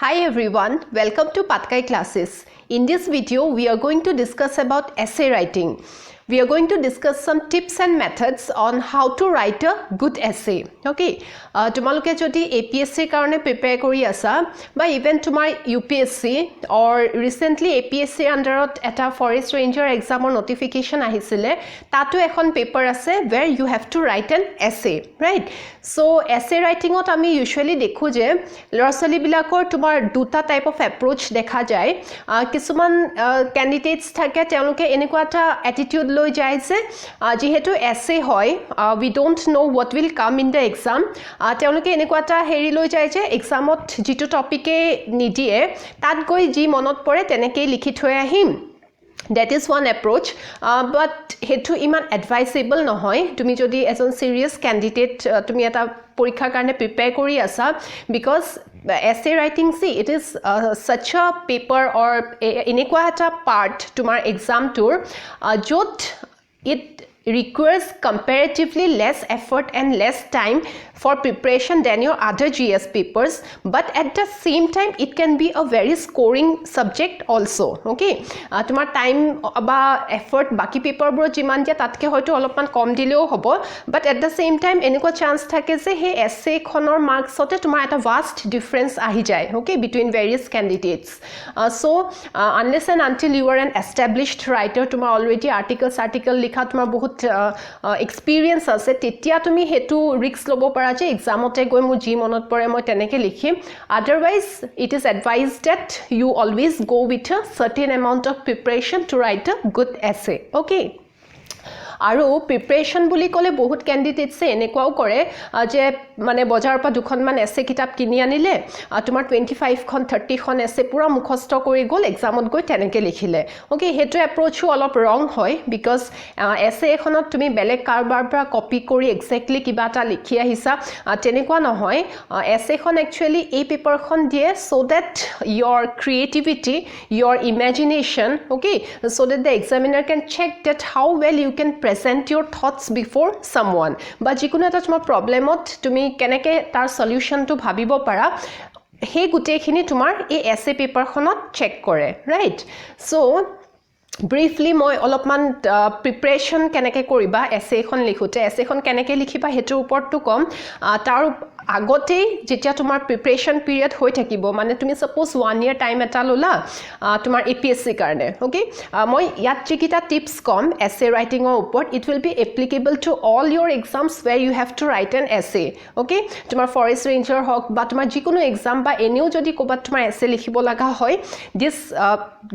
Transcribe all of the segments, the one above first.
Hi everyone, welcome to Patkai classes. In this video, we are going to discuss about essay writing. We are going to discuss some tips and methods on how to write a good essay. Okay, tomaloke jodi APSC karone prepare kori asa ba even tomar UPSC or recently APSC underot eta forest ranger exam or notification ahisile tato ekhon paper ase where you have to write an essay, right? So essay writing ot ami usually dekhu je lorasali bilakor tomar duta type of approach dekha jay kisuman candidates thake teloke enekwa ta attitude loi jay je jihetu essay hoy we don't know what will come in the exam teloke enekwa ta heri loi jay je exam ot jitu topic e nidie tat goi ji monot pore teneke likhi thoi ahim. That is one approach, but hetu iman advisable nohoy. Tumi jodi as a serious candidate, tumi eta porikha karne prepare kori asa because essay writing, see, it is such a paper or enekwa eta part tomar exam tour, jot it requires comparatively less effort and less time for preparation than your other GS papers, but at the same time it can be a very scoring subject also. Okay, tomar time aba effort baki paper bro jiman dia tatke hoyto olopman kom dileo hobo, but at the same time eneko chance thake je he essay khonor marks ote tomar eta vast difference ahi jay, okay, between various candidates. So unless and until you are an established writer, tomar already article likha tomar bahut experience ase, tetia tumi hetu risk lobo para exam ote goi mu ji monot pore moi teneke likhim. Otherwise it is advised that you always go with a certain amount of preparation to write a good essay. Okay, আৰু preparation বুলি ক'লে বহুত ক্যান্ডিডেটছে এনেকুৱাও কৰে যে মানে বজাৰ পৰা দুখন মান এছে কিতাপ কিনি আনিলে তোমাৰ 25 খন 30 খন এছে পুৰা মুখস্থ কৰি গল এক্সামত গৈ তেনেকে লিখিলে. ওকে, হেটো এপ্ৰোচও অলপ ৰং হয় বিকজ এছে এখনত তুমি বেলেগ কাৰবাৰ পৰা কপি কৰি এক্স্যাক্টলি কিবা এটা লিখি আহিছা তেনেকুৱা নহয়. এছেখন একচুয়ালি এই পেপাৰখন দিয়ে so that your creativity, your imagination, okay, so that the examiner can check that how well you can present your thoughts before someone. But jikono eta tomar problemot tumi keneke tar solution to bhabibo para he gutekhini tomar ei essay paper khonot check kore, right? So briefly moi olopman preparation keneke koriba essay khon likhute, essay khon keneke likhiba hetur upor to kom tar agote jetia tomar preparation period hoi thakibo mane tumi suppose 1 year time eta lola tomar APSC karne. Okay, moi yat chikita tips kom essay writing or upor, it will be applicable to all your exams where you have to write an essay. Okay, tomar forest ranger hok ba tomar jikono exam ba eneo jodi kobat tomar essay likhibo laga hoy, this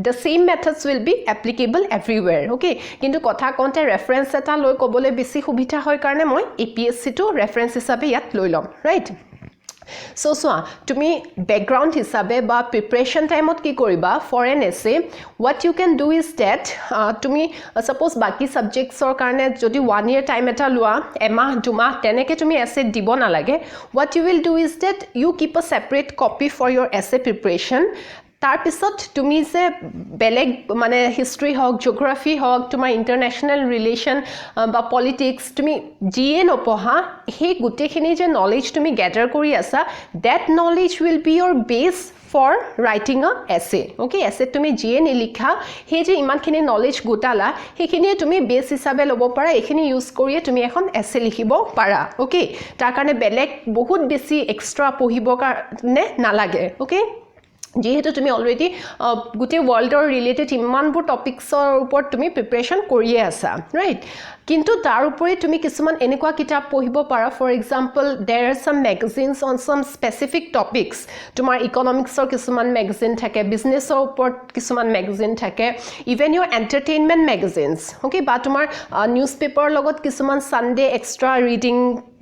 the same methods will be applicable everywhere. Okay, kintu kotha konte reference eta loi kobole besi subitha hoy karne moi APSC to reference hisabe yat loi lom, right? So tumi background hisabe ba preparation time ot ki koriba for an essay, what you can do is that tumi suppose baki subjects or karne jodi 1 year time eta lua emah duma teneke tumi essay dibo na lage, what you will do is that you keep a separate copy for your essay preparation. তাৰ পিছত তুমি যে বেলেগ মানে history হক geography হক তোমাৰ ইন্টাৰনেশনাল relation বা politics তুমি GA নপঢ়া হে গুটেখিনি যে নলেজ তুমি গ্যাদাৰ কৰি আছা, that knowledge will be your base for writing a essay. Okay, essay tumi GA nilikha he je iman khini knowledge gutala hekhini tumi base hisabe lobo para, ekhini use koriye tumi ekhon essay likhibo para. Okay, tar karone beleg bahut beshi extra pohibo karone nalage. Okay, যেহেতু তুমি already গুটে ওয়াৰ্ল্ডৰ related ইমানবোৰ টপিকছৰ ওপৰত তুমি preparation কৰিয়ে আছা, right? কিন্তু তাৰ উপৰি তুমি কিছুমান এনেকুৱা কিতাপ পঢ়িব পাৰা. ফৰ এক্সাম্পল দেৰ R sum magazines on some specific topics. তোমাৰ ইকনমিক্সৰ কিছুমান মেগাজিন থাকে, বিজনেছৰ ওপৰত কিছুমান মেগাজিন থাকে, ইভেন ইউৰ এণ্টাৰটেইনমেণ্ট মেগাজিনছ. অ'কে, বা তোমাৰ নিউজ পেপাৰৰ লগত কিছুমান ছানডে এক্সট্ৰা ৰিডিং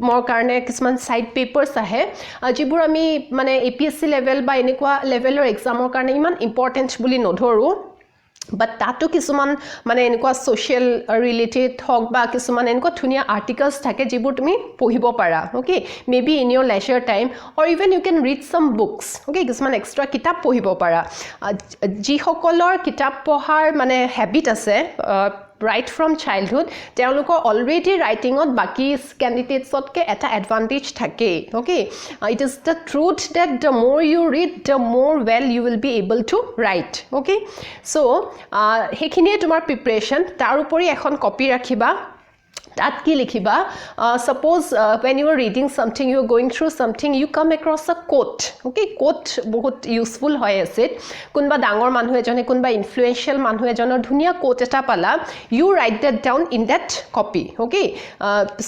মোৰ কাৰণে কিছুমান সাইড পেপাৰ্স আহে যিবোৰ আমি মানে APSC লেভেল বা এনেকুৱা লেভেলৰ এক্সামৰ কাৰণে ইমান ইম্পৰ্টেন্ট বুলি নধৰো, but tato kisuman mane enko social related hok ba kisuman enko thunia articles thake jibur tumi pohibo para. Okay, maybe in your leisure time or even you can read some books. Okay, kisuman extra kitab pohibo para. Ji hokolor kitab pohar mane habit ase right from childhood তেওঁলোকৰ already writing ত বাকি candidates তকে এটা advantage থাকে okay it is the truth that the more you read the more well you will be able to write okay so হেখিনিয়ে তোমাৰ preparation তাৰ উপৰি এখন copy ৰাখিবা that ki likhiba suppose when you are reading something you are going through something you come across a quote okay quote bahut useful hoy asit kunba dangor manhu ejone kunba influential manhu ejonor dhunia quote eta pala you write that down in that copy okay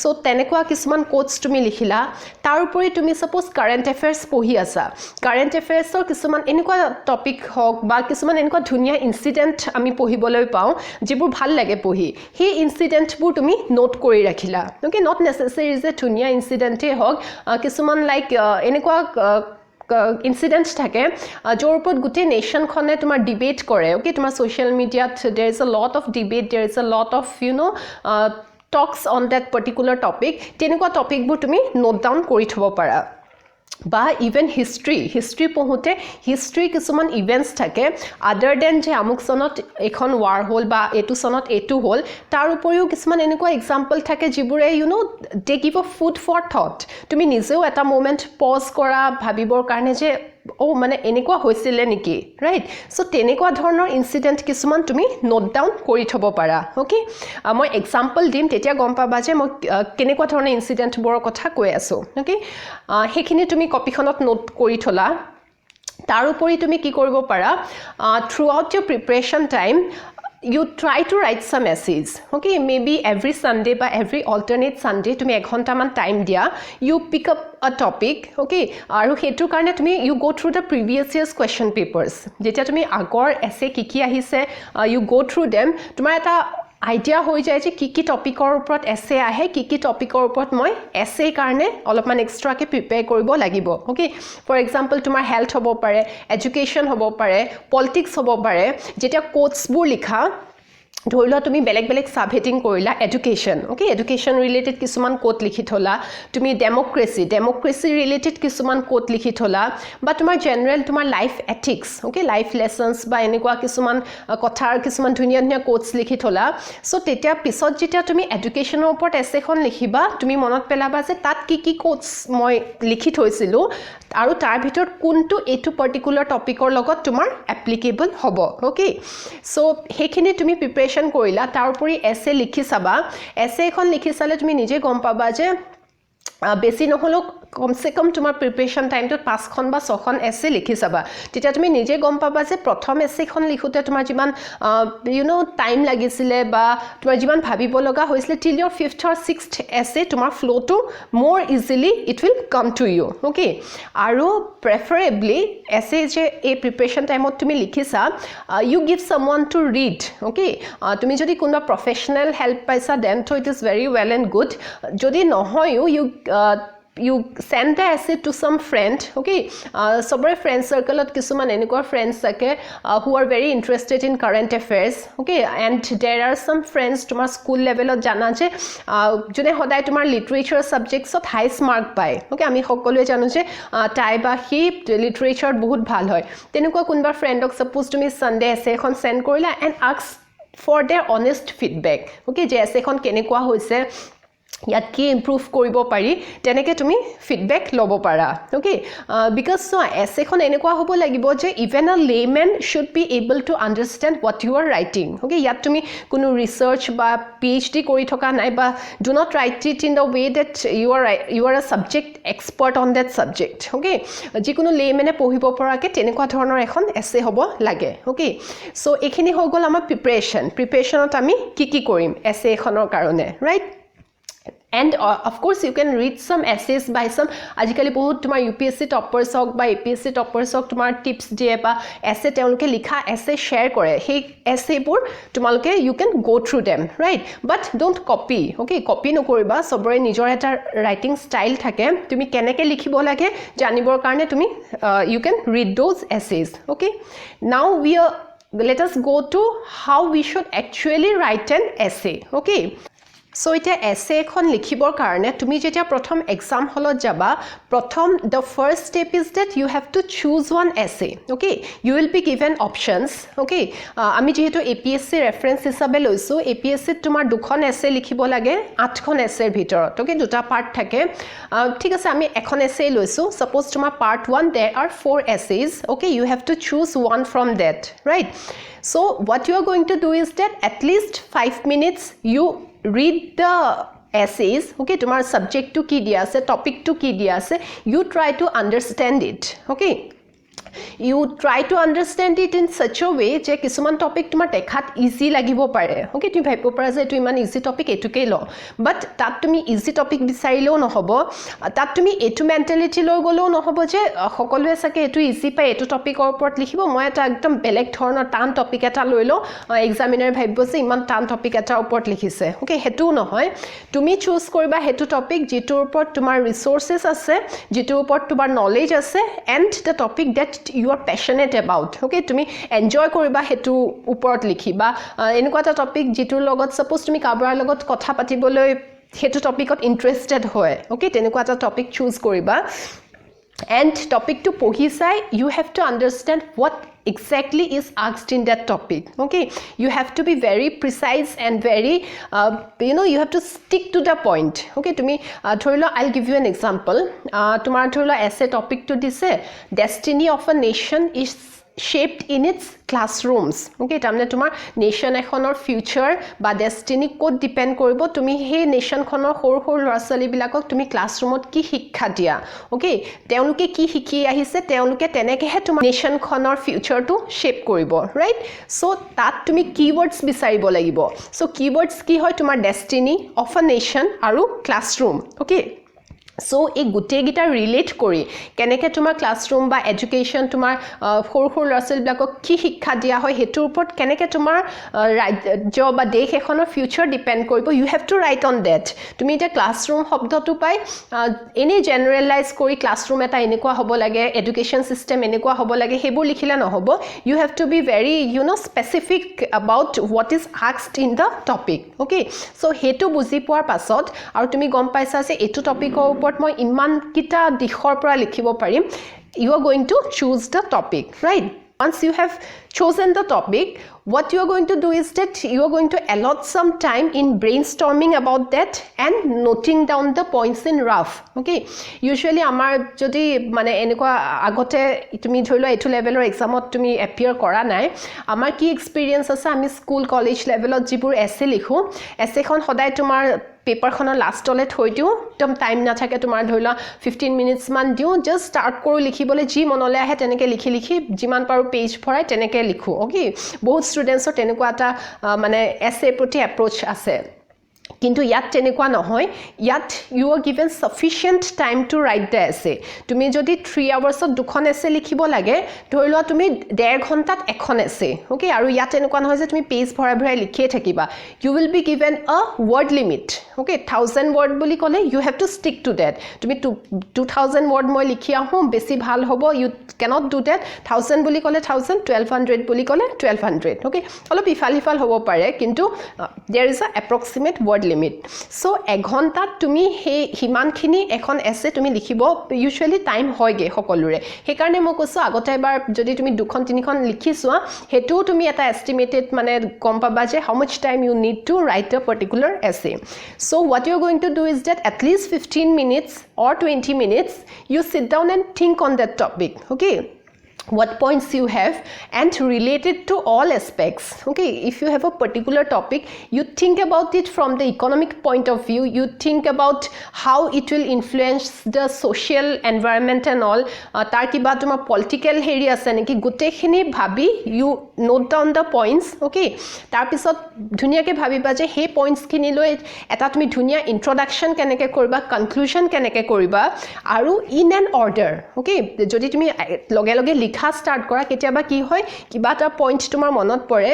so tenekwa kisman quotes tumi likhila tar upori tumi suppose current affairs pohi asa current affairs or kisman enekwa topic hok ba kisman enekwa dhunia incident ami pohiboloi pau jibur bhal lage pohi he incident bur tumi note কৰি ৰাখিলা okay not necessary যে ধুনিয়া ইনসিডেন্টে হক কিছুমান like এনেকুৱা incidents থাকে জোৰ ওপৰত গুটে nation খনে তোমাৰ ডিবেট কৰে okay তোমাৰ সোশ্যাল মিডিয়াত there is a lot of debate there is a lot of you know talks on that particular topic তেনেকুৱা টপিক বোৰ তুমি নোট ডাউন কৰি থব পাৰা বা even history পঢ়োতে history কিছুমান ইভেন্টস থাকে other than যে আমুক সনত এখন war হল বা এটু সনত এটু হল তাৰ উপৰিও কিছুমান এনেকুৱা এক্সাম্পল থাকে যিবোৰে you know they give a food for thought তুমি নিজেও এটা মোমেন্ট পজ কৰা ভাবিবৰ কাৰণে যে ও মানে এনেকুৱা হৈছিল নেকি ৰাইট সো তেনেকুৱা ধৰণৰ ইনসিডেন্ট কিছুমান তুমি নোট ডাউন কৰি থব পাৰা ওকে মই এক্সাম্পল দিম তেতিয়া গম পাবা যে মই কেনেকুৱা ধৰণৰ ইনসিডেন্ট বৰ কথা কৈ আছো ওকে হেখিনি তুমি কপিখনত নোট কৰি থলা তাৰ উপৰি তুমি কি কৰিব পাৰা throughout your preparation time you try to write some essays okay maybe every Sunday বা every alternate Sunday তুমি 1 ঘন্টা মান টাইম দিয়া you pick up a topic okay আৰু হেতুৰ কাৰণে তুমি you go through the previous year's question papers যেতিয়া তুমি আগৰ essay কি আহিছে you go through them তোমাৰ এটা আইডিয়া হৈ যায় যে কি টপিকৰ ওপৰত এছে আহে কি টপিকৰ ওপৰত মই এছে কাৰণে অলপমান এক্সট্ৰাকে প্ৰিপেয়াৰ কৰিব লাগিব ওকে ফৰ এক্সাম্পল তোমাৰ হেলথ হ'ব পাৰে এডুকেশ্যন হ'ব পাৰে পলিটিক্স হ'ব পাৰে যেতিয়া কোটছবোৰ লিখা ধৰিলা তুমি বেলেগ সাব হেডিং কৰিলা এডুকেশ্যন ওকে এডুকেশ্যন ৰিলেটেড কিছুমান কোট লিখি থলা তুমি ডেমোক্ৰেসি ৰিলেটেড কিছুমান কোট লিখি থলা বা তোমাৰ জেনাৰেল তোমাৰ life ethics okay life lessons বা এনেকুৱা কিছুমান কথাৰ কিছুমান ধুনীয়া কোটছ লিখি থলা সো তেতিয়া পিছত যেতিয়া তুমি এডুকেশ্যনৰ ওপৰত এছেখন লিখিবা তুমি মনত পেলাবা যে তাত কি কোটছ মই লিখি থৈছিলো আৰু তাৰ ভিতৰত কোনটো এটো পাৰ্টিকুলাৰ টপিকৰ লগত তোমাৰ এপ্লিকেবল হ'ব ওকে সো হেখিনি তুমি প্ৰিপাৰেচন কৰিলা তাৰ উপৰি এছে লিখি চাবা এছে এখন লিখি চালে তুমি নিজে গম পাবা যে বেছি নহলো কমসে কম তোমাৰ প্ৰিপাৰেচন টাইমটো 5 খন বা 6 খন এছে লিখি চাবা তেতিয়া তুমি নিজে গম পাবা যে প্ৰথম এছেখন লিখোতে তোমাৰ যিমান you know টাইম লাগিছিলে বা তোমাৰ যিমান ভাবিব লগা হৈছিল till your 5th or 6th essay তোমাৰ flow to more easily it will come to you okay আৰু preferably essay যে এই প্ৰিপাৰেচন টাইমত তুমি লিখিছা you give someone to read okay তুমি যদি কোনোবা professional help পাইছা then so it is very well and good যদি নহয় you send the essay to some friend okay sobore friend circle ot kisuman enekwa friends ake who are very interested in current affairs okay and there are some friends tomar school level ot jana je jone hoday tomar literature subjects ot highest mark pai okay ami hokolue janu je tai ba hi literature bahut bhal hoy tenekwa kunba friend ok suppose tumi Sunday essay ekhon send korila and ask for their honest feedback okay je essay ekhon kenekwa hoise ইয়াত কি improve কৰিব পাৰি তেনেকে তুমি feedback লব পাৰা okay because so এছেখন এনেকুৱা হ'ব লাগিব যে even a layman should be able to understand what you are writing okay ইয়াত তুমি কোনো ৰিসাৰ্চ বা পিএইচডি কৰি থকা নাই বা do not write it in the way that you are a subject expert on that subject okay যিকোনো লেমেনে পঢ়িব পৰাকে তেনেকুৱা ধৰণৰ এখন এছে হ'ব লাগে ওকে সো এইখিনি হৈ গ'ল আমাৰ প্ৰিপাৰেচনত আমি কি কৰিম এছে এখনৰ কাৰণে right and of course you can read some essays by some ajikali bahut tumar UPSC toppers hok ba APSC toppers hok tumar tips die ba essay teuluke likha essay share kore he essay bur tumaluke you can go through them right but don't copy okay copy no koriba sobore nijor eta writing style thake tumi keneke likhibo lage janibor karone tumi you can read those essays okay now let us go to how we should actually write an essay okay So এটা essay এখন লিখিবৰ কাৰণে তুমি যেতিয়া প্ৰথম exam হলত যাবা প্ৰথম the first step is that you have to choose one essay. Okay, you will be given options. Okay, আমি যেহেতু APSC reference হিচাপে লৈছো APSC তোমাৰ দুখন essay লিখিব লাগে 8খন essay ভিতৰত. Okay, দুটা পাৰ্ট থাকে. ঠিক আছে আমি এখন essay লৈছো. Suppose তোমাৰ part 1 there are 4 essays. Okay, you have to choose one from that, right? So what you are going to do is that at least 5 minutes you read the essays. Okay, tomar subject to ki diya ase, topic to ki diya ase, you try to understand it. Okay, you try to understand it in such a way je kisuman topic tumar dekhat easy lagibo pare. Okay, tumi bhaibo para je etu iman easy topic etuke lo, but tat tumi easy topic bisarileo no hobo, tat tumi etu mentality loi golo no hobo je hokolwe sake etu easy pa etu topic or uport likhibo moi eta ekdom beleg dhoroner tan topic eta loilo examiner bhaibo je iman tan topic eta uport likhise. Okay, hetu no hoy tumi choose koriba hetu topic jitur uport tumar resources ase, jitur uport tumar knowledge ase, and the topic that you are passionate about. Okay, tumi enjoy koriba hetu uport likhiba enukwa ta topic jitur logot suppose tumi kabar logot kotha patiboloi hetu topicot interested hoy. Okay, tenukwa ta topic choose koriba, and topic to pohi sai you have to understand what exactly is asked in that topic. Okay, you have to be very precise and very you have to stick to the point. Okay, tumi thorilo I'll give you an example. Tumar thorilo essay topic to dise destiny of a nation is shaped in its classrooms. Okay, tamne tumar nation ekhonor future ba destiny code depend koribo tumi he nation khonor hor hor lorasali bilakok tumi classroomot ki shikkha dia. Okay, teuluke ki hiki ahise teuluke teneke he tumar nation khonor future to shape koribo, right? So tat tumi keywords bisaribo lagibo. So keywords ki hoy tumar destiny of a nation aru classroom. Okay, so এই গুটে গিটা relate কৰি কেনেকে তোমাৰ classroom বা education তোমাৰ সৰু সৰু ল'ৰা-ছোৱালী বিলাকক কি শিক্ষা দিয়া হয় হেতুৰ ওপৰত কেনেকে তোমাৰ ৰাজ্য বা দেশ এখনৰ ফিউচাৰ ডিপেন্ড কৰিব you have to write on that তুমি এটা ক্লাছৰুম শব্দটো পাই এনি জেনাৰেলাইজ কৰি ক্লাছৰুম এটা এনেকুৱা হ'ব লাগে এডুকেশ্যন সিস্টেম এনেকুৱা হ'ব লাগে হেবোৰ লিখিলে নহব you have to be very specific about what is asked in the topic. Okay, so hetu buzi poar pasot aru tumi gom paisa je etu topic মই ইমান কিটা দিখৰ পৰা লিখিব পাৰিম you are going to choose the topic, right? Once you have chosen the topic, what you are going to do is that you are going to allot some time in brainstorming about that and noting down the points in rough. Okay, usually amar jodi mane enekwa agote tumi dhorilo etu levelor examot tumi appear kora nai amar ki experience ase ami school college levelot jibur essay likhu essay khon hodai tumar paper খনৰ লাষ্টলে থৈ দিও একদম time না থাকে তোমাৰ ধৰিলা 15 minutes মান দিও জাস্ট স্টাৰ্ট কৰি লিখিবলে জি মনলে আহে তেনেকে লিখি লিখি জিমান পাৰো পেজ ভৰাই তেনেকে লিখো ওকে বহুত ষ্টুডেন্টছৰ তেনেকুৱা এটা মানে এসে প্ৰতি এপ্ৰোচ আছে কিন্তু ইয়াত তেনেকুৱা নহয় ইয়াত you are given sufficient time to write the essay তুমি যদি 3 hours ত দুখন essay লিখিব লাগে ধৰিলোৱা তুমি 1.5 ঘণ্টাত এখন essay ওকে আৰু ইয়াত তেনেকুৱা নহয় যে তুমি পেজ ভৰাই ভৰাই লিখিয়ে থাকিবা you will be given a word limit okay 1000 word বুলি ক'লে you have to stick to that তুমি 2000 word মই লিখি আহো বেছি ভাল হ'ব you cannot do that 1000 বুলি ক'লে 1000 1200 বুলি ক'লে 1200 ওকে অলপ ইফাল হ'ব পাৰে কিন্তু there is a approximate word limit. So এক ঘণ্টাত তুমি হে হিমানখিনি এখন এসে তুমি লিখিব ইউজুয়ালি টাইম হয়গে সকলোৰে সেই কাৰণে মই কৈছো আগতে এবাৰ যদি তুমি দুখন তিনিখন লিখিছোৱা হেতু তুমি এটা এস্টিমেটেড মানে কম পাবা যে how much time you need to write a particular essay. So what you are going to do is that at least 15 minutes or 20 minutes you sit down and think on that topic. Okay, what points you have and relate it to all aspects. Okay, if you have a particular topic you think about it from the economic point of view you think about how it will influence the social environment and all tar kiba tuma political area ase neki gute khini bhabi you note down the points. Okay, tar pisot dhunia ke bhabiba je he points khini loi eta tumi dhunia introduction keneke koriba conclusion keneke koriba aru in an order. Okay, jodi tumi loge loge লিখা start কৰা কেতিয়াবা কি হয় কিবা এটা point তোমাৰ মনত পৰে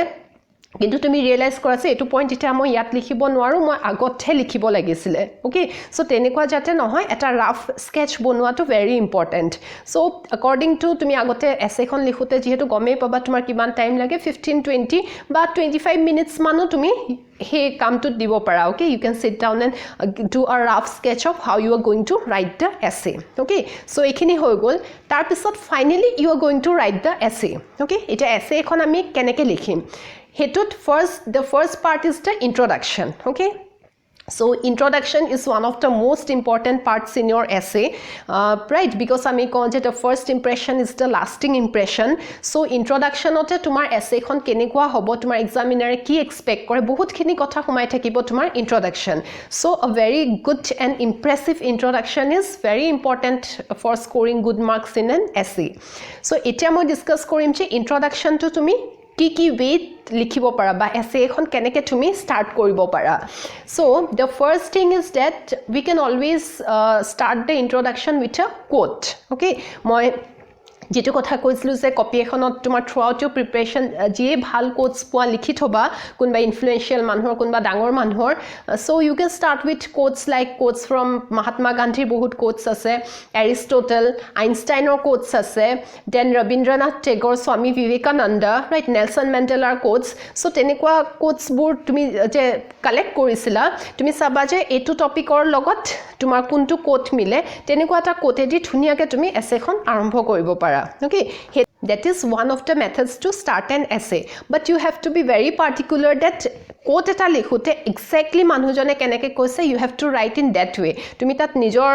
কিন্তু তুমি ৰিয়েলাইজ কৰাছে এটো পইণ্ট এটা মই ইয়াত লিখিব নোৱাৰো মই আগতহে লিখিব লাগিছিলে ওকে সো তেনেকুৱা যাতে নহয় এটা ৰাফ স্কেচ বনোৱাটো ভেৰি ইম্পৰ্টেন্ট সো আকৰ্ডিং টু তুমি আগতে এছেখন লিখোতে যেহেতু গমেই পাবা তোমাৰ কিমান টাইম লাগে 15-20 বা 25 মিনিটস মানো তুমি হে কামটোত দিব পাৰা okay you can sit down and do a rough sketch of how you are going to write the essay okay so এইখিনি হৈ গল তাৰ পিছত finally you are going to write the essay okay এটা এছে এখন আমি কেনেকে লিখিম হেতুত the first part is the introduction okay so introduction is one of the most important parts in your essay right because ami kon je the first impression is the lasting impression so introduction ote tumar essay khon kenekwa hobo tumar examiner ki expect kore bahut khini kotha humai thakibo tumar introduction so a very good and impressive introduction is very important for scoring good marks in an essay so etia moi discuss korim je introduction to tumi কি wait লিখিব পাৰা বা এছে এখন কেনেকে তুমি start কৰিব পাৰা so the first thing is that we can always start the introduction with a quote okay মই যেটো কথা কৈছিলো যে কপি এখনত তোমাৰ থ্ৰু আউট ইউৰ প্ৰিপাৰেচন যিয়ে ভাল কোটছ পোৱা লিখি থবা কোনবা ইনফ্লুয়েন্সিয়াল মানুহৰ কোনবা ডাঙৰ মানুহৰ so you can start with quotes like quotes from Mahatma গান্ধীৰ বহুত কোটছ আছে এৰিষ্টটল আইনষ্টাইনৰ কোটছ আছে then Rabindranath Tagore Swami Vivekananda right Nelson মেণ্ডেলাৰ কোটছ সো তেনেকুৱা কোটছবোৰ তুমি যে কালেক্ট কৰিছিলা তুমি চাবা যে এটো টপিকৰ লগত তোমাৰ কোনটো কোট মিলে তেনেকুৱা এটা কোটেদি ধুনিয়াকে তুমি এছেখন আৰম্ভ কৰিব পাৰা okay that is one of the methods to start an essay but you have to be very particular that quote eta likhute exactly manujone keneke koise you have to write in that way tumi tat nijor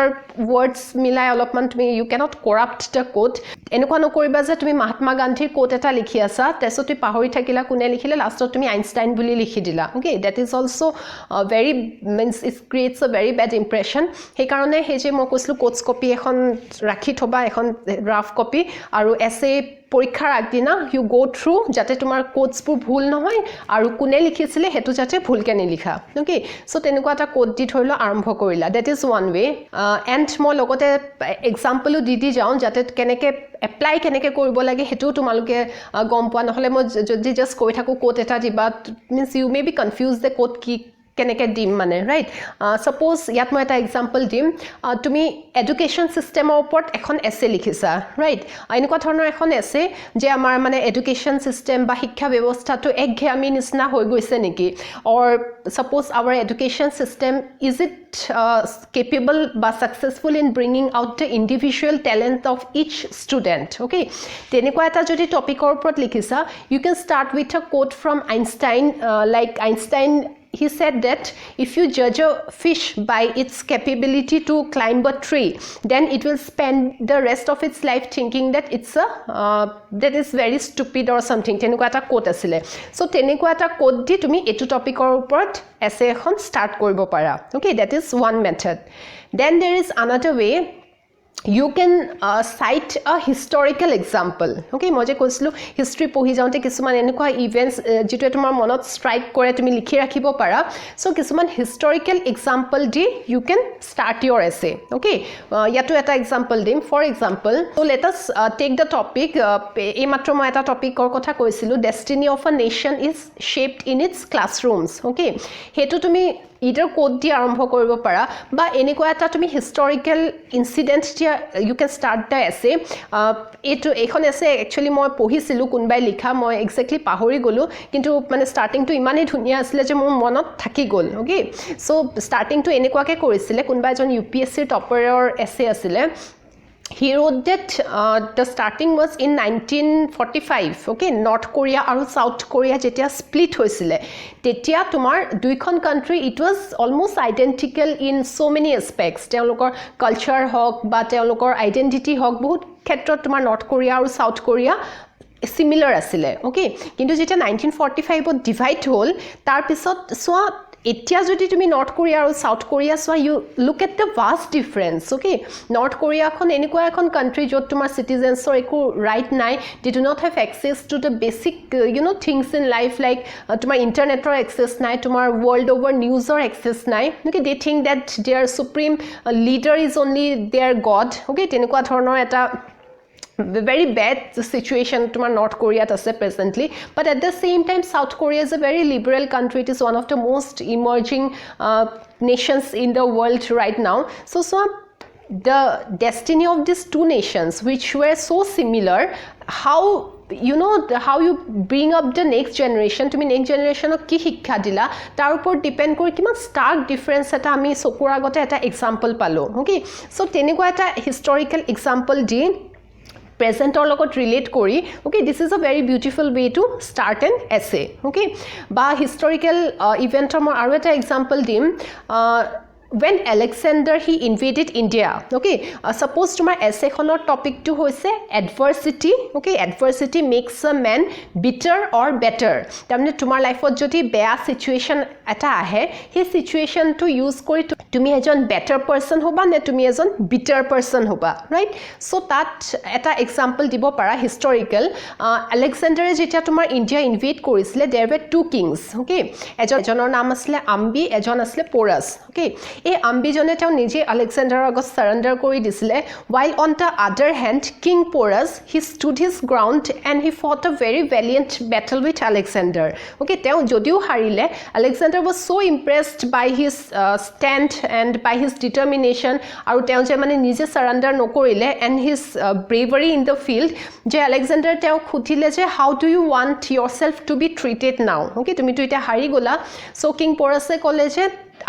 words milai alopman tumi you cannot corrupt the quote enukwa nokoriba je tumi mahatma gandhir quote eta likhi asa teso tu pahori thakila kune likhile last tumi einstein buli likhi dila okay that is also very means it creates a very bad impression he karone he je moi koislu quotes copy ekhon rakhi thoba ekhon rough copy aru essay পৰীক্ষাৰ আগদিনা you go through যাতে তোমাৰ কোটছবোৰ ভুল নহয় আৰু কোনে লিখিছিলে হেতু যাতে ভুলকে নিলিখা ওকে সো তেনেকুৱা এটা কোড দি ধৰিলো আৰম্ভ কৰিলা that is one way and মই লগতে এক্সাম্পলো দি যাওঁ যাতে কেনেকে এপ্লাই কেনেকে কৰিব লাগে হেতু তোমালোকে গম পোৱা নহলে মই যদি জাস্ট কৈ থাকো কোড এটা দিবা means you may be confuse the code কি কেনেকে দিম মানে ৰাইট সাপোজ ইয়াত মই এটা এক্সাম্পল দিম তুমি এডুকেশন সিস্টেমৰ ওপৰত এখন এছে লিখিছা ৰাইট এনেকুৱা ধৰণৰ এখন এছে যে আমাৰ মানে এডুকেশন সিস্টেম বা শিক্ষা ব্যৱস্থাটো একঘেয়ামি নিচিনা হৈ গৈছে নেকি or suppose our education system is it capable বা successful in bringing out the individual talent of each student okay তেনেকুৱা এটা যদি টপিকৰ ওপৰত লিখিছা you can start with a quote from Einstein like Einstein he said that if you judge a fish by its capability to climb a tree then it will spend the rest of its life thinking that it's a that is very stupid or something tenekwa eta quote asile so tenekwa eta quote di tumi etu topicor uport essay ekhon start koribo para okay that is one method then there is another way you can cite a historical example okay মই যে কৈছিলো history পঢ়ি যাওঁতে কিছুমান এনেকুৱা events যেটো তোমাৰ মনত স্ট্ৰাইক কৰে তুমি লিখি ৰাখিব পাৰা সো কিছুমান historical example the you can start your essay okay ইয়াতো এটা এক্সাম্পল দিম for example so let us take the topic এই মাত্ৰ মই এটা টপিকৰ কথা কৈছিলো destiny of a nation is shaped in its classrooms okay হেতু তুমি either code di arambho koribo para ba eniko eta tumi historical incident dia you can start the essay eto ekhon essay actually moi pohisilu kunbai likha moi exactly pahori golu kintu mane starting to imane dhunia asile je mor monot thaki gol okay so starting to eniko ke korisile kunbai jon UPSC topper essay asile He wrote that the starting was in 1945 okay North Korea and South Korea jetia split hoisile tetia tumar duikhon country it was almost identical in so many aspects teolokor culture hok ba teolokor identity hok bahut khetrot tumar North Korea and South Korea similar asile okay kintu jetia 1945 ot divide hol tar pisot so এতিয়া যদি তুমি North Korea আৰু South Korea so you look at the vast difference okay North Korea এখন এনেকুৱা এখন country যত তোমাৰ সিটিজেন্সৰ একো রাইট নাই they do not have access to the basic you know things in life like তোমাৰ ইন্টাৰনেটৰ অ্যাক্সেস নাই তোমাৰ ওয়াৰ্ল্ড ওভাৰ নিউজৰ অ্যাক্সেস নাই okay they think that their supreme leader is only their god okay তেনেকুৱা ধৰণৰ এটা very bad situation tomar North Korea ase presently, but at the same time South Korea is a very liberal country. It is one of the most emerging nations in the world right now. So the destiny of these two nations which were so similar, how how you bring up the next generation, tumi next generation ok ki shikkha dila tar upor depend kori kiman stark difference eta ami sokor agote eta example palo. Okay, so teniko eta historical example di present or logot relate kori. Okay, this is a very beautiful way to start an essay. Okay, ba historical event or aru eta example dim when Alexander he invaded India. Okay, suppose tomar essay khonor topic to hoise adversity. Okay, adversity makes a man bitter or better. Tamne tomar life ot jodi beya situation eta ahe, he situation to use kori tumi ejon better person hoba ne tumi ejon bitter person hoba, right? So that eta example dibo para historical. Alexander jetia tomar India invade korisile, there were two kings. Okay, ejonor naam asle Ambi, ejon asle Porus. Okay, এই আম্বিজনে তেওঁ নিজে আলেকজান্ডাৰৰ আগত সাৰেন্ডাৰ কৰি দিছিলে, while on the other hand King Porus he stood his ground and he fought a very valiant battle with Alexander. Okay, তেওঁ যদিও হাৰিলে, Alexander was so impressed by his stand and by his determination, আৰু তেওঁ যে মানে নিজে সাৰেন্ডাৰ নকৰিলে and his bravery in the field, যে Alexander তেওঁ খুটিলে যে how do you want yourself to be treated now? Okay, তুমি তো এটা হাৰি গলা. So King Porus কলে যে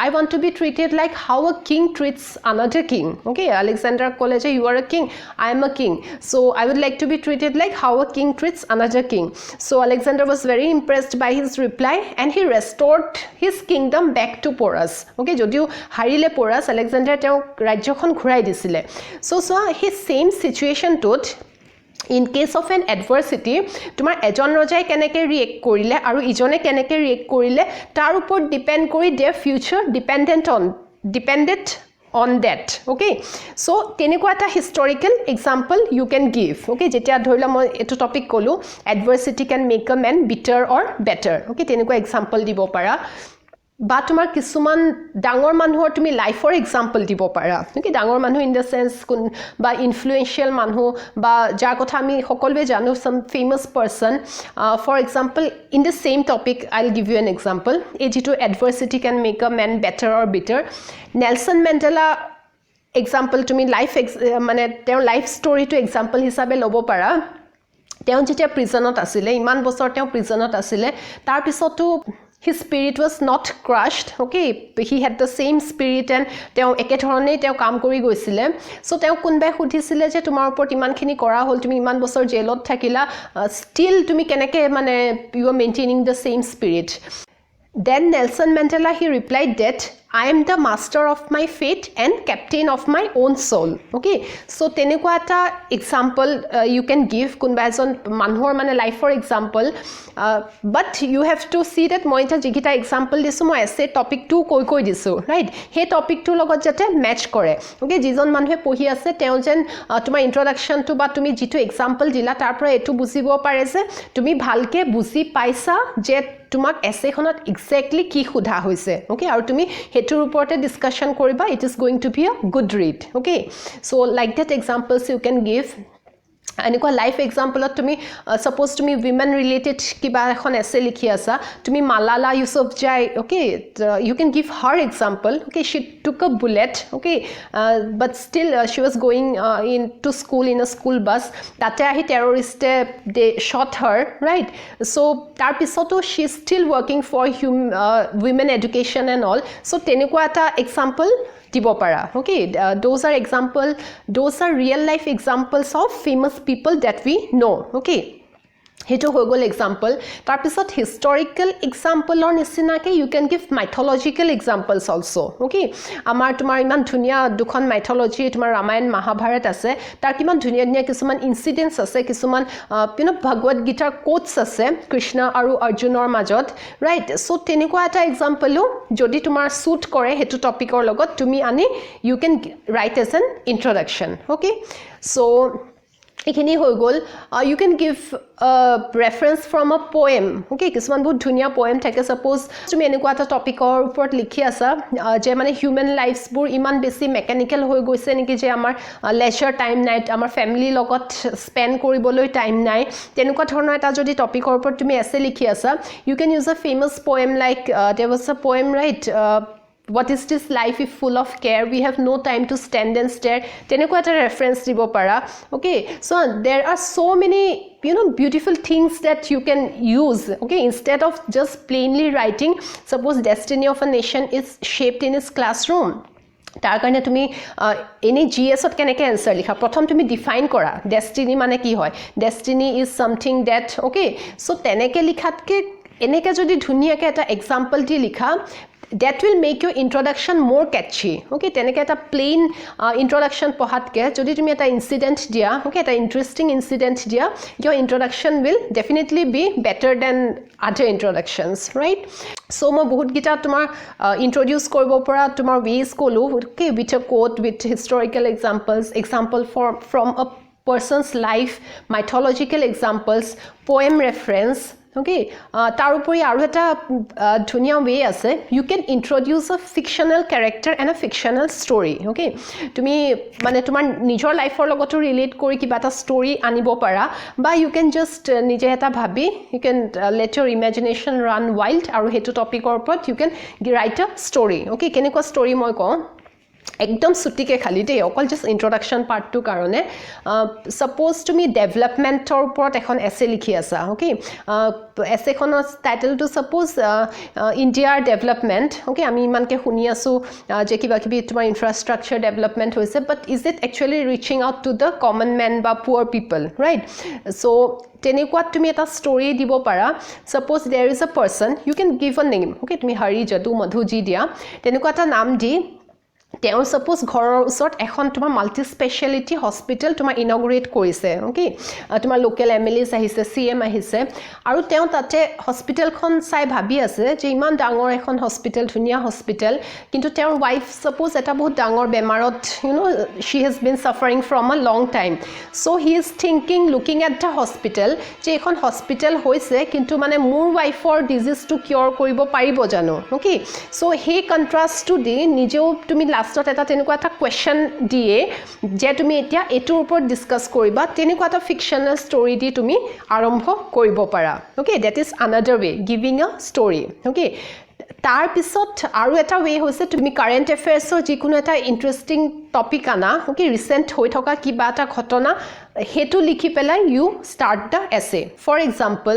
I want to be treated like how a king treats another king. Okay, Alexander college, you are a king, I am a king, so I would like to be treated like how a king treats another king. So Alexander was very impressed by his reply and he restored his kingdom back to Porus. Okay, jodio harile Porus, Alexander teo rajyokhon ghurai disile. So his same situation tot in case of an adversity tomar ejon rojai keneke react korile aru ijone keneke react korile tar upor depend kori their future depended on that. Okay, so teneko eta historical example you can give. Okay, jetia dhorila moi etu topic kolu adversity can make a man bitter or better. Okay, teneko example dibo para বা তোমাৰ কিছুমান ডাঙৰ মানুহৰ তুমি লাইফৰ example দিব পাৰা. Okay, ডাঙৰ মানুহ ইন দ্য সেন্স কোন বা ইনফ্লুয়েন্সিয়াল মানুহ বা যাৰ কথা আমি সকলোৱে জানো, some famous person. For example, in the same topic I'll give you an example. এই যেটো adversity can make a man better or bitter, Nelson Mandela example তুমি লাইফ মানে তেওঁৰ লাইফ ষ্টৰীটো এক্সাম্পল হিচাপে ল'ব পাৰা. তেওঁ যেতিয়া প্ৰিজনত আছিলে, ইমান বছৰ তেওঁ প্ৰিজনত আছিলে, তাৰ পিছতো his spirit was not crushed. Okay, he had the same spirit and teo eke dhorone teo kaam kori goisile. So teo kunbai khudisile je tumar upor iman khini kora hol, tumi iman bosor jailot thakila, still tumi keneke mane you are maintaining the same spirit. Then Nelson Mandela he replied that I am the master of my fate and captain of my own soul. Okay, so teneko eta example you can give kunba ejon manhor mane life for example, but you have to see that moi eta jigita example disu moi essay topic 2 koi disu, right? He topic 2 logot jate match kore. Okay, jijon manhe pohi ase teo jen tumar introduction to ba tumi jitu example dila tar pora etu buzibo pare je tumi bhalke buzi paisa je tumak essay khonot exactly ki khudha hoise. Okay, aru tumi hetur uporte discussion koriba, it is going to be a good read. Okay, so like that examples you can give. Aniko life example tumi suppose tumi women related kiba ekhon essay likhi asa, tumi Malala Yousafzai. Okay, you can give her example. Okay, she took a bullet. Okay, but still she was going into school in a school bus, tate ahi terrorist they shot her, right? So tar pisoto she is still working for women education and all. So teneko eta example dibo para. Okay, those are example, those are real life examples of famous people that we know. Okay, hetu হৈ গল example. tar pisot historical example or nisinake you can give mythological examples also. Okay, amar tumar iman dhunia dukhon mythology tumar Ramayan Mahabharat ase, tar kiman dhunia dhunia kisuman incidents ase, kisuman Bhagavad Gita quotes ase Krishna aru Arjunor majot, right? So teneko eta example jodi tumar suit kore hetu topic or logot tumi ani you can write as an introduction. Okay, so এখিনি হৈ গল you can give a reference from a poem okay কিছুমান বহুত ধুনিয়া poem থাকে suppose তুমি এনেকুৱা এটা টপিকৰ ওপৰত লিখি আছা যে মানে হিউম্যান লাইফস বোৰ ইমান বেছি মেকানিক্যাল হৈ গৈছে নেকি যে আমাৰ লেজাৰ টাইম নাই আমাৰ ফ্যামিলি লগত স্পেন্ড কৰিবলৈ টাইম নাই তেনেকুৱা ধৰণৰ এটা যদি টপিকৰ ওপৰত তুমি এছে লিখি আছা you can use a famous poem like there was a poem right what is this life if full of care we have no time to stand and stare tenekwa eta reference dibo para okay so there are so many beautiful things that you can use okay instead of just plainly writing suppose destiny of a nation is shaped in its classroom তাৰ কাৰণে তুমি any GS ত কেনেকৈ answer লিখা প্ৰথম তুমি define কৰা destiny মানে কি হয় destiny is something that okay so তেনেকৈ লিখাতকে এনেকৈ যদি ধুনিয়াকৈ এটা এক্সাম্পল দি লিখা that will make your introduction more catchy okay teneke eta plain introduction pohatke jodi tumi eta incident dia okay eta interesting incident dia your introduction will definitely be better than other introductions right so mo bahut gita tumar introduce koribo pora tumar ways kolu okay with a quote with historical example from a person's life mythological examples poem reference okay tarupori aru eta dhunia way ase you can introduce a fictional character and a fictional story okay tumi mane tumar nijor life or logoto relate kori kiba ta story anibo para ba you can just nije eta bhabi you can let your imagination run wild aru hetu topic or upot you can write a story okay keneko story moi ko একদম সুটিকে খালি দে অকল just introduction part two কারণে suppose তুমি ডেভেলপমেন্টৰ ওপৰত এখন এছে লিখি আছা ওকে এছেখনৰ টাইটেলটো সাপোজ ইণ্ডিয়াৰ ডেভেলপমেন্ট ওকে আমি ইমানকে শুনি আছো যে কিবা কিবি তোমাৰ ইনফ্ৰাষ্ট্ৰাকচাৰ ডেভেলপমেন্ট হৈছে but is it actually reaching out to the common man বা পুৱাৰ পিপল ৰাইট সো তেনেকুৱা তুমি এটা ষ্টৰী দিব পাৰা suppose there is a person you can give a name okay তুমি হৰি যদু মধুজি দিয়া তেনেকুৱা এটা নাম দি তেওঁ সাপোজ ঘৰৰ ওচৰত এখন তোমাৰ মাল্টি স্পেশালিটি হস্পিটেল তোমাৰ ইনগ্ৰেট কৰিছে ওকে তোমাৰ লোকেল এমএলএস আহিছে সিএম আহিছে আৰু তেওঁ তাতে হস্পিটেলখন চাই ভাবি আছে যে ইমান ডাঙৰ এখন হস্পিটেল ধুনিয়া হস্পিটেল কিন্তু তেওঁৰ ওয়াইফ সাপোজ এটা বহুত ডাঙৰ বেমাৰত she has been suffering from a long time so he is thinking looking at the hospital যে এখন হস্পিটেল হৈছে কিন্তু মানে মোৰ ওয়াইফৰ ডিজিজ টু কিউৰ কৰিব পাৰিব জানো okay so hey কন্ট্ৰাস্ট to the নিজেও তুমি লাষ্টত এটা তেনেকুৱা এটা কোৱেশ্চন দিয়ে যে তুমি এতিয়া এটোৰ ওপৰত ডিসকাস কৰিবা তেনেকুৱা এটা ফিকশনাল ষ্টৰী দি তুমি আৰম্ভ কৰিব পাৰা okay that is another way giving a story okay তাৰ পিছত আৰু এটা ৱে হৈছে তুমি কাৰেন্ট এফেয়াৰ্সৰ যিকোনো এটা ইন্টাৰেষ্টিং টপিক আনা ওকে ৰিসেন্ট হৈ থকা কিবা এটা ঘটনা হেতু লিখি পেলাই ইউ ষ্টাৰ্ট দ্য এছে ফৰ এক্সাম্পল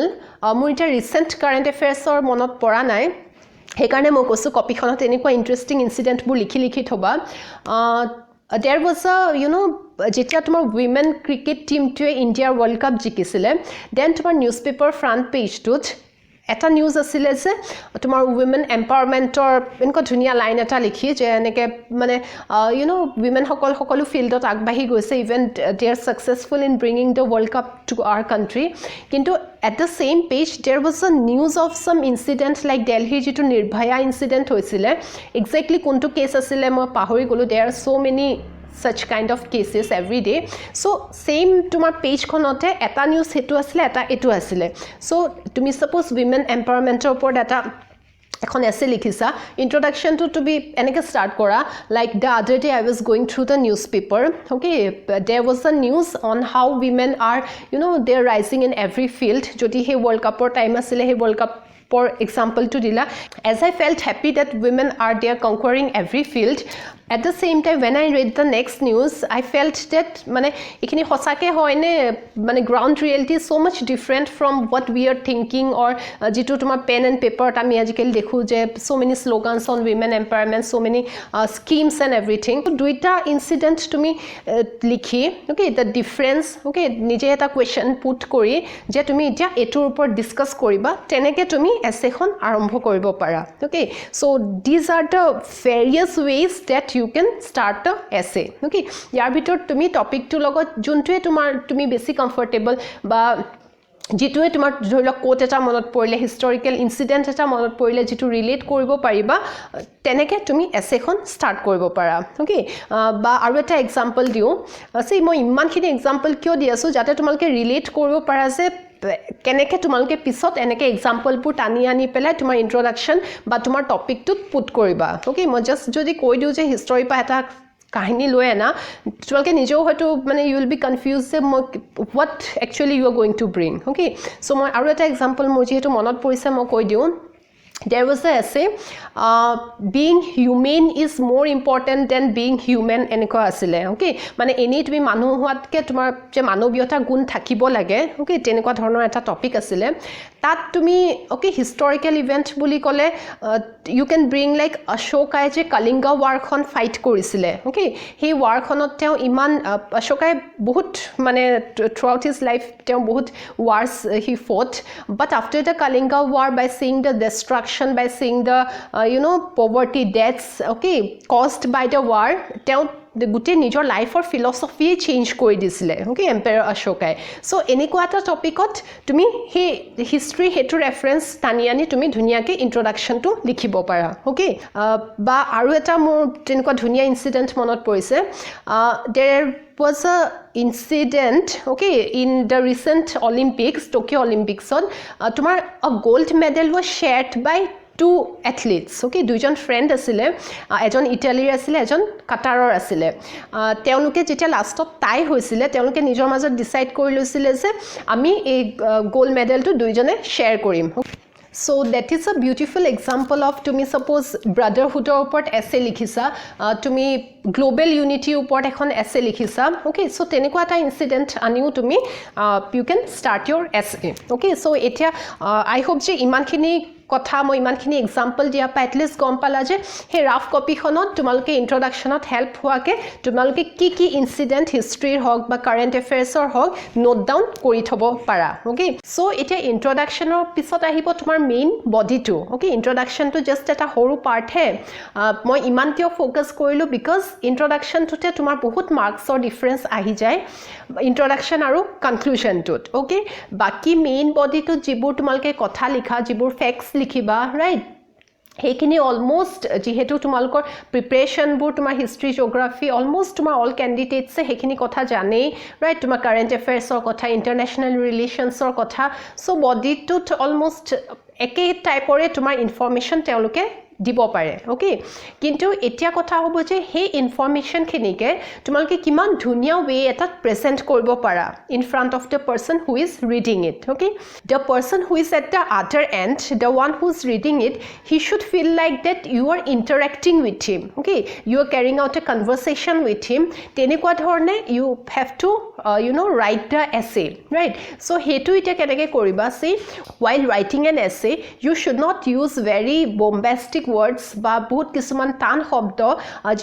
মোৰ এটা ৰিসেন্ট কাৰেন্ট এফেয়াৰ্সৰ মনত পৰা নাই হেকাৰণে মই কৈছো কপিখনত এনেকুৱা ইন্টাৰেষ্টিং ইনসিডেন্টবোৰ লিখি থবা there was a যেতিয়া তোমাৰ women cricket team to India World Cup জিকিছিলে then তোমাৰ newspaper front page টোত এটা নিউজ আছিল যে তোমাৰ women empowermentৰ এনেকুৱা ধুনিয়া লাইন এটা লিখি যে এনেকে মানে women সকলো ফিল্ডত আগবাঢ়ি গৈছে even they are successful in bringing the World Cup to our country কিন্তু at the same page there was a news of some incident like Delhi jitu Nirbhaya incident hoisile exactly kuntu case asile moi pahori golu there are so many such kind of cases every day so same tumar page khonote eta news hetu asile eta etu asile so tumi suppose women empowerment opor data এখন এছে লিখিছা introduction to be এনেকে start করা like the other day I was going through the newspaper okay there was a news on how women are they're rising in every field jodi he world cup or time asile he world cup for example to dila as I felt happy that women are there conquering every field at the same time when I read the next news I felt that mane ekhini hosake hoine mane ground reality is so much different from what we are thinking or jitu tomar pen and paper ta ami ajikal dekhu je so many slogans on women empowerment so many schemes and everything so duita incident to me likhi okay the difference okay nije eta question put kori je tumi etia etur upor discuss koriba teneke tumi essay khon arambho koribo para okay so these are the various ways that you can start a essay okay yar bitor tumi topic to logot juntoe tumar tumi basic comfortable ba যেটোৱে তোমাৰ ধৰিলা coat এটা মনত পৰিলে historical incident এটা মনত পৰিলে যেটো relate কৰিব পাৰিবা তেনেকে তুমি এছেখন ষ্টাৰ্ট কৰিব পাৰা ওকে বা আৰু এটা এক্সাম্পল দিও সে মই ইমানখিনি এক্সাম্পল কিয় দি আছো যাতে তোমালকে ৰিলেট কৰিব পাৰা যে কেনেকে তোমালকে পিছত এনেকে এক্সাম্পলবোৰ টানি আনি পেলাই তোমাৰ ইন্ট্ৰোডাকশন বা তোমাৰ টপিকটো পুট কৰিবা ওকে মই জাস্ট যদি কৈ দিও যে হিষ্টৰি পা এটা কাহিনী লয় না তোমালকে নিজেও হয়তো মানে ইউ উইল বি কনফিউজ যে what actually you are going to bring okay so মই আৰু এটা এক্সাম্পল মোৰ যেটো মনত পৰিছে মই কৈ দিও there was a essay being humane is more important than being human enko asile okay mane eni tumi manu hoatke tumar je manobiyota gun thakibo lage okay tenekwa dhornor eta topic asile tat tumi okay historical event buli kole you can bring like ashokai je kalinga war khon fight korisile okay he war khonot teo iman ashokai bahut mane throughout his life teo bahut wars he fought but after the kalinga war by seeing the destruction by seeing the poverty deaths okay caused by the war tell the gute nijor life or philosophy change koi disile okay emperor ashokai so eniko eta topic ot tumi he history hetu reference taniani tumi dhunia ke introduction to likhibo para okay ba aru eta mor tenko dhunia incident monot porise there was a incident okay in the recent Olympics Tokyo Olympics on tomar a gold medal was shared by two athletes okay দুইজন friend আছিল এজন ইটালীৰ আছিল এজন কাটাৰৰ আছিল তেওঁলোকে যেতিয়া লাষ্টত টাই হৈছিল তেওঁলোকে নিজৰ মাজত ডিসাইড কৰি লৈছিল যে আমি এই গোল্ড মেডেলটো দুইজনে শেয়াৰ কৰিম So that is a beautiful example of tumi suppose brotherhood uport essay likhisa tumi global unity uport ekhon essay likhisa okay so tenekwa ta incident aniu tumi you can start your essay okay so etia I hope je iman khini কথা মই ইমানখিনি example দিয়া পা at least গম পালা যে হে rough copy খনত তোমালকে ইন্ট্ৰোডাকশনত হেল্প হোৱাকে তোমালকে কি ইনসিডেন্ট হিষ্ট্ৰীৰ হক বা কাৰেন্ট এফেয়াৰ্সৰ হক নোট ডাউন কৰি থব পাৰা ওকে সো এটা ইন্ট্ৰোডাকশনৰ পিছত আহিব তোমাৰ মেইন বডিটো ওকে ইন্ট্ৰোডাকশনটো জাস্ট এটা সৰু পাৰ্ট হে মই ইমান কিয় ফোকাস কৰিলো বিকজ ইন্ট্ৰোডাকশনটোতে তোমাৰ বহুত মাৰ্কছৰ ডিফাৰেন্স আহি যায় ইন্ট্ৰোডাকশন আৰু কনক্লুজনটোত ওকে বাকি মেইন বডিটো যিবোৰ তোমালকে কথা লিখা যিবোৰ ফেক্টস লিখিবা ৰাইট হেখিনি অলমোস্ট যেহেতু তোমালকৰ প্ৰিপাৰেচন বুৰ তোমাৰ হিষ্ট্ৰী জিওগ্ৰাফি অলমোস্ট তোমাৰ অল ক্যান্ডিডেটস হেখিনি কথা জানে ৰাইট তোমাৰ কাৰেন্ট এফেয়াৰ্সৰ কথা ইন্টাৰনেশনাল ৰিলেশনছৰ কথা সো বডিটোত অলমোস্ট একে টাইপৰে তোমাৰ ইনফৰমেশন তেওঁলোকে দিব পাৰে ওকে কিন্তু এতিয়া কথা হ'ব যে হে ইনফৰমেশন খিনিকে তোমালকে কিমান ধুনিয়া ওয়ে এটা প্ৰেজেন্ট কৰিব পাৰা in front of the person who is reading it okay the person who is at the other end the one who is reading it he should feel like that you are interacting with him okay you are carrying out a conversation with him তেনেকুৱা ধৰণে you have to write the essay right so hetu ite keneke koriba see while writing an essay you should not use very bombastic words ba bahut kisuman tan shobd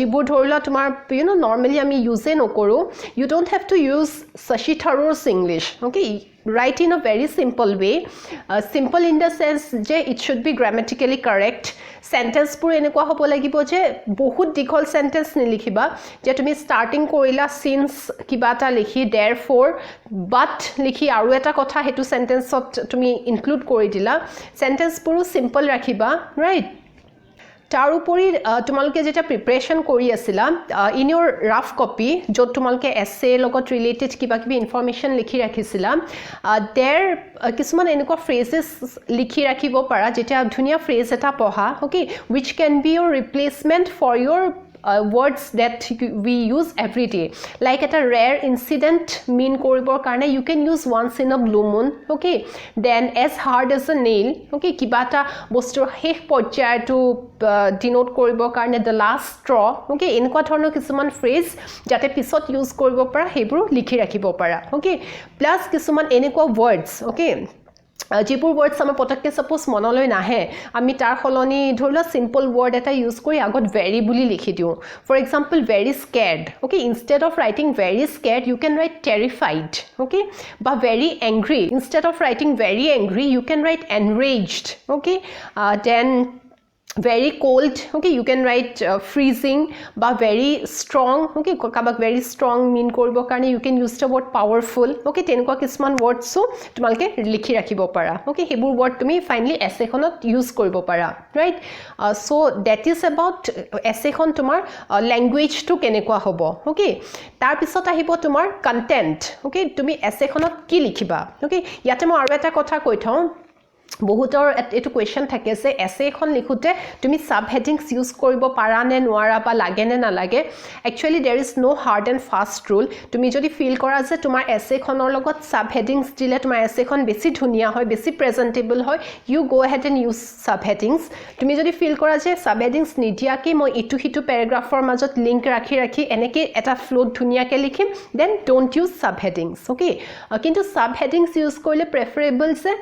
jibur dhorila tumar normally ami use no koru you don't have to use Sashi Tharoor's English okay write in a very simple way simple in the sense je it should be grammatically correct sentence pur enekwa hobo lagibo je bahut dikhol sentence nilikhiba je tumi starting korila since kibata likhi therefore but likhi aru eta kotha hetu sentence ot tumi include kori dila sentence puru simple rakhiba right তাৰ উপৰি তোমালকে যেটা preparation কৰি আছিলা in your rough copy যত তোমালকে এছে লগত ৰিলেটেড কিবা কিবি ইনফৰমেশন লিখি ৰাখিছিলা দেৰ কিছুমান এনেকুৱা ফ্ৰেজেস লিখি ৰাখিব পাৰা যেটা ধুনিয়া ফ্ৰেজ এটা পঢ়া okay which can be your replacement for your words that we use every day like at a rare incident mean koribor karne you can use once in a blue moon okay then as hard as a nail okay kibata bostur hek porjay to denote koribor karne the last straw okay enko dhornor kisuman phrase jate pisot use koribo para hebru likhi rakhibo para okay plus kisuman enko words okay যিবোৰ ওয়াৰ্ডস আমাৰ পটককে suppose মনলৈ নাহে আমি তাৰ খলনি ধৰলা simple word এটা ইউজ কৰি আগত ভেৰি বুলি লিখি দিও for example very scared okay instead of writing very scared you can write terrified okay বা very angry instead of writing very angry you can write enraged okay then very cold, okay, you can write freezing বা very strong, okay, kabak very strong mean koribo karone you can use the word powerful, okay, tenukwa kisman words so tumalke likhi rakhibo para, okay, hebur word tumi finally essay khonot use koribo para, right? So that is about essay khon tumar language to kenekwa hobo, okay, tar pisot ahibo tumar content, okay, tumi essay khonot ki likhiba, okay, yate mo aru eta kotha koi thau বহুতৰ এটো question থাকে যে এছে এখন লিখোতে তুমি sub headings use কৰিব পাৰা নে নোৱাৰা বা লাগে নে নালাগে actually there is no hard and fast rule তুমি যদি ফিল কৰা যে তোমাৰ এছে খনৰ লগত সাব হেডিংস দিলে তোমাৰ এছে খন বেছি ধুনিয়া হয় বেছি প্ৰেজেন্টেবল হয় you go head and use sub headings তুমি যদি ফিল কৰা যে সাব হেডিংস নিদিয়া কি মই ইটু হিটু প্যাৰাগ্ৰাফৰ মাজত লিংক ৰাখি এনেকে এটা ফ্লোত ধুনিয়াকে লিখিম then don't use sub headings okay কিন্তু সাব হেডিংস ইউজ কৰিলে প্ৰেফাৰেবল যে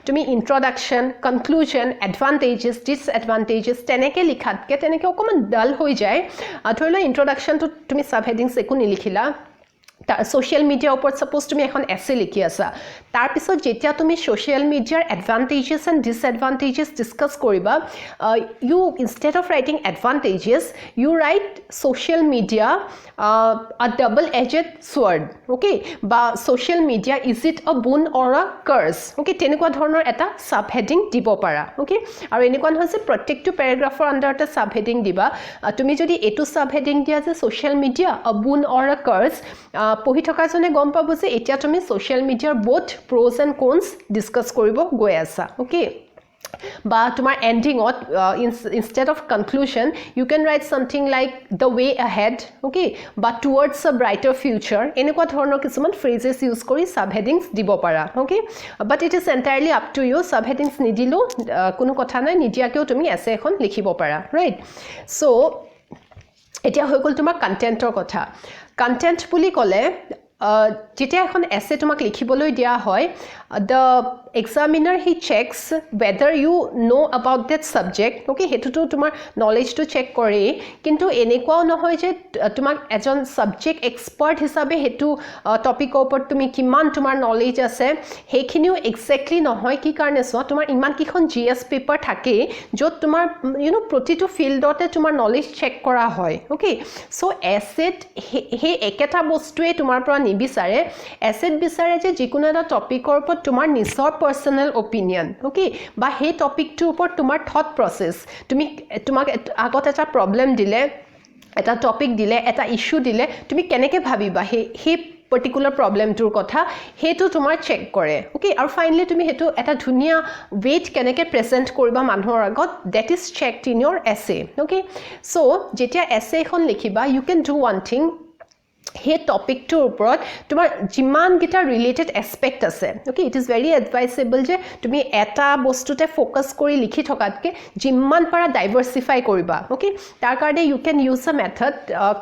তুমি conclusion, advantages, disadvantages, teneke likhatke teneke okoman dull hoi jay. Thorilo introduction to tumi subheadings eku nilikhila. Social media upor suppose tumi ekhon essay likhi asa. Tar pisot jetia tumi social media advantages and disadvantages discuss koriba, you instead of writing advantages, you write social media a double-edged sword, okay? Ba social media, is it a boon or a curse? Okay, tenekwa dhornor eta subheading dibo para, okay? Aru enekwan hoise protektu paragraphor under eta subheading diba. Tumi jodi etu subheading dia je social media a boon or a curse, পঢ়ি থকা জনে গম পাব যে এতিয়া তুমি social media both pros and cons discuss কৰিব গৈ আছা, okay? বা তোমাৰ endingত instead of conclusion you can write something like the way ahead, okay, but towards a brighter future এনেকুৱা ধৰণৰ কিছুমান phrases use কৰি subheadings দিব পাৰা, okay? But it is entirely up to you, subheadings নিদিলো কোনো কথা নাই, নিদিয়াকেও তুমি essay এখন লিখিব পাৰা, right? So এতিয়া হৈ গ'ল তোমাৰ কন্টেন্টৰ কথা কন্টেন্ট বুলি ক'লে যেতিয়া এখন essay তোমাক লিখিবলৈ দিয়া হয় the examiner he checks whether you know about that subject, okay, hetuto tumar knowledge to check kore kintu enekwa nohoy je tumak ejon subject expert hisabe hetu topic opor tumi kiman tumar knowledge ase hekhiniu exactly nohoy ki karne so tumar iman kikhon gs paper thake jot tumar you know protitu field ote tumar knowledge check kora hoy, okay? So asset he eketa bostue tumar pora nibisare asset bisare je jikono eta topic opor tumar nisor personal opinion, okay, ba he topic to upor tumar thought process tumi tumak agot eta problem dile eta topic dile eta issue dile tumi keneke bhabiba he particular problem tur kotha hetu tumar check kore, okay? Aru finally tumi hetu eta dhunia weight keneke present koriba manhor agot that is checked in your essay, okay? So jetia essay khon likhiba you can do one thing, he topic to upor tumar jiman gita related aspect ase, okay, it is very advisable je tumi eta bostute focus kori likhi thokatke jiman para diversify koriba, okay? Tar karone you can use a method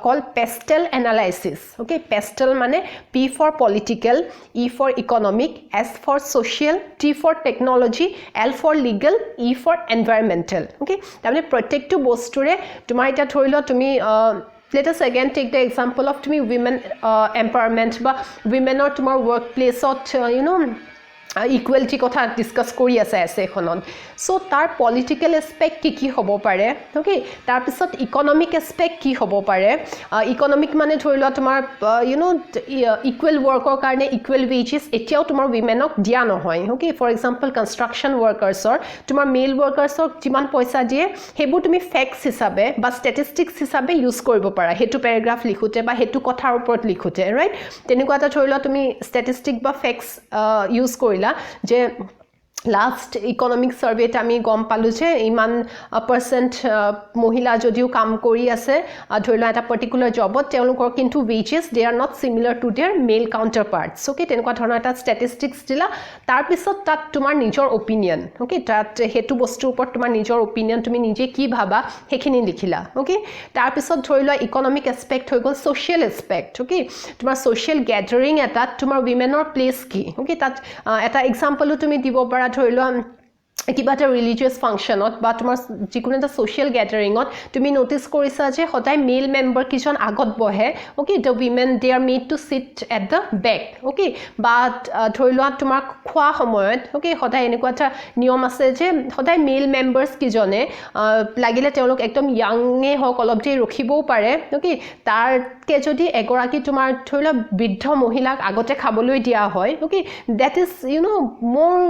called pastel analysis, okay? Pastel mane P for political, E for economic, S for social, T for technology, L for legal, E for environmental, okay? Tamane protektu bosture tumar eta thorilo tumi let us again take the example of women empowerment ba women or tomorrow workplace or you know equality kotha discuss kori ase essay khonon so tar political aspect ki hobo pare, okay? Tar pisot economic aspect ki hobo pare, economic mane thorilo tomar you know equal work or karone equal wages etiao tomar women ok dia no hoy, okay? For example construction workers or tomar male workers ok jiman paisa die hebu tumi facts hisabe ba statistics hisabe use koribo para hetu paragraph likhute ba hetu kothar upor likhute, right? Tenekwa ta thorilo tumi statistic ba facts use kori যে last economic survey আমি গম পালো যে ইমান percent মহিলা যদিও কাম কৰি আছে ধৰিলা এটা particular জবত তেওঁলোকৰ কিন্তু wages they are not similar to their male counterparts, okay? তেনেকুৱা ধৰণৰ এটা statistics দিলা তাৰ পিছত তাত তোমাৰ নিজৰ opinion, okay? তাত হেতু বস্তুৰ ওপৰত তোমাৰ নিজৰ opinion তুমি নিজে কি ভাবা হেখিনি লিখিলা, okay? তাৰ পিছত ধৰিলা economic aspect হৈ গল social aspect, okay? তোমাৰ social gathering এটা তোমাৰ womenৰ place কি, okay? তাত এটা example তুমি দিব পাৰা ধৰিলো কিবা এটা ৰিলিজিয়াছ ফাংচনত বা তোমাৰ যিকোনো এটা social gatheringত তুমি নোটিস কৰিছা যে সদায় মেল মেম্বাৰ কিজন আগত বহে okay the women they are made to sit at the back okay বা ধৰি লোৱা তোমাৰ খোৱা সময়ত ওকে সদায় এনেকুৱা এটা নিয়ম আছে যে সদায় মেল মেম্বাৰ্স কিজনে লাগিলে তেওঁলোক একদম ইয়াংয়ে হওক অলপ দেৰি ৰখিবও পাৰে ওকে তাৰকে যদি এগৰাকী তোমাৰ ধৰি লোৱা বৃদ্ধ মহিলাক আগতে খাবলৈ দিয়া হয় okay that is you know more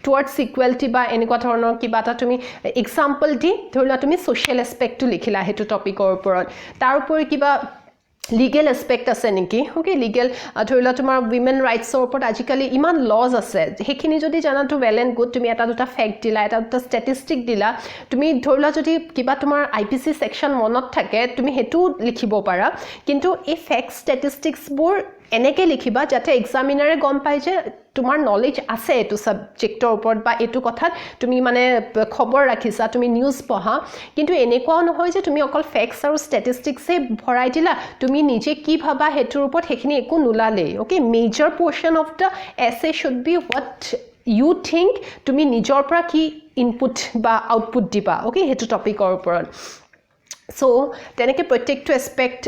towards equality বা এনেকুৱা ধৰণৰ কিবা এটা তুমি এক্সাম্পল দি ধৰিলা তুমি সোশ্যাল এস্পেক্টটো লিখিলা হেতু টপিকৰ ওপৰত তাৰ উপৰি কিবা legal aspect আছে নেকি ওকে legal ধৰিলা তোমাৰ women rights ৰ ওপৰত আজিকালি ইমান laws আছে হেখিনি যদি জানাটো well and good তুমি এটা দুটা ফ্যাক্ট দিলা এটা দুটা স্ট্যাটিস্টিক দিলা তুমি ধৰিলা যদি কিবা তোমাৰ IPC সেকশন মনত থাকে তুমি হেতু লিখিব পাৰা কিন্তু এই ফ্যাক্ট স্ট্যাটিস্টিক্স বোৰ এনেকে লিখিবা যাতে এক্সামিনাৰে গম পায় যে তোমাৰ নলেজ আছে এটো সাবজেক্টৰ ওপৰত বা এটো কথাত তুমি মানে খবৰ ৰাখিছা তুমি নিউজ পঢ়া কিন্তু এনেকুৱাও নহয় যে তুমি অকল ফ্যাক্টস আৰু স্ট্যাটিস্টিক্সে ভৰাই দিলা তুমি নিজে কি ভাবা হেতুৰ ওপৰত হেখিনি একো নুলালে okay major portion of the এছে should be what you think তুমি নিজৰ পৰা কি ইনপুট বা আউটপুট দিবা ওকে হেতু টপিকৰ ওপৰত So তেনেকে প্ৰত্যেকটো এস্পেক্ট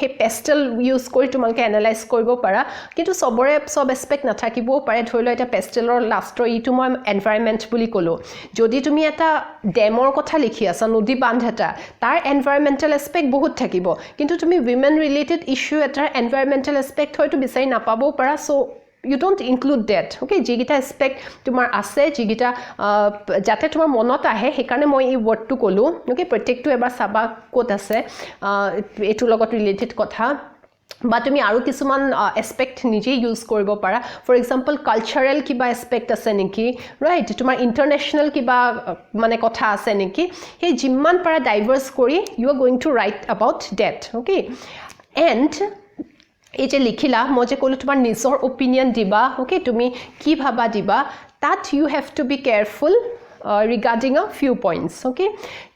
হে পেস্টেল ইউজ কৰি তোমালকে এনালাইজ কৰিব পাৰা কিন্তু সবৰে সব এস্পেক্ট নাথাকিবও পাৰে ধৰিলো এটা পেস্টেলৰ লাষ্টৰ ইটো মই এনভায়ৰনমেন্ট বুলি কলো যদি তুমি এটা ডেমৰ কথা লিখি আছা নদী বান্ধ এটা তাৰ এনভায়ৰনমেন্টাল এস্পেক্ট বহুত থাকিব কিন্তু তুমি women related ইস্যু এটা এনভায়ৰনমেন্টাল এস্পেক্ট হয়তো বিচাৰি নাপাবও পাৰা so you don't include that okay jigita aspect tumar ase jigita jate tumar monot ahe hekarne moi ei word tu kolu okay protektu ebar saba kot ase etu logot related kotha বা তুমি আৰু কিছুমান Aspect নিজে use কৰিব পাৰা for example cultural কিবা Aspect আছে নেকি ৰাইট তোমাৰ ইন্টাৰনেশনাল কিবা মানে কথা আছে নেকি হে জিম্মান পাৰা ডাইভাৰ্স কৰি you are going to write about that okay and এই যে লিখিলা মই যে কলো তোমাৰ নিজৰ অপিনিয়ন দিবা ওকে তুমি কি ভাবা দিবা that you have to be careful regarding a few points okay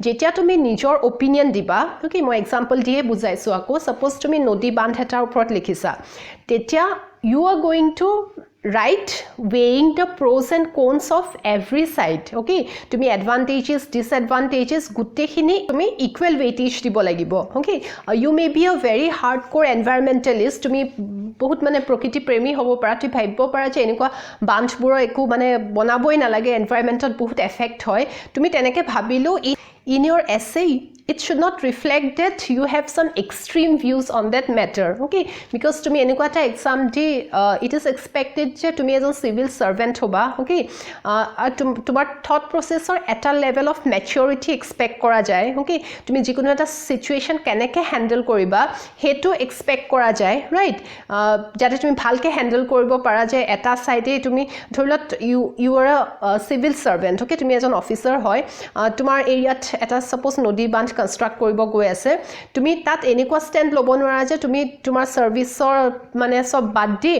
যেতিয়া তুমি নিজৰ অপিনিয়ন দিবা okay মই এক্সাম্পল দিয়ে বুজাইছো আকৌ সাপোজ তুমি নদী বান্ধ এটাৰ ওপৰত লিখিছা তেতিয়া you are going to write weighing the pros and cons of every side okay tumi advantages disadvantages guttehini tumi equal weightage dibo lagibo okay you may be a very hardcore environmentalist tumi bahut mane prokriti premi hobo para tu bhaibbo para je enekwa bandhburo eku mane bonaboi na lage environmental bahut effect hoy tumi teneke bhabilo in your essay it should not reflect that you have some extreme views on that matter okay because tumi enekwa ta exam di it is expected je tumi as a civil servant hoba okay tumar thought process or at a level of maturity expect kora jay okay tumi jikono eta situation keneke handle koriba hetu expect kora jay right jate tumi bhalke handle koribo para je eta side e tumi dhorlot you are a civil servant okay tumi as an officer hoy tumar area eta suppose nodi band construct কৰিব গৈ আছে তুমি তাত এনেকুৱা stand লব নোৱাৰা যে তুমি তোমাৰ সাৰ্ভিসৰ মানে সব বাদ দি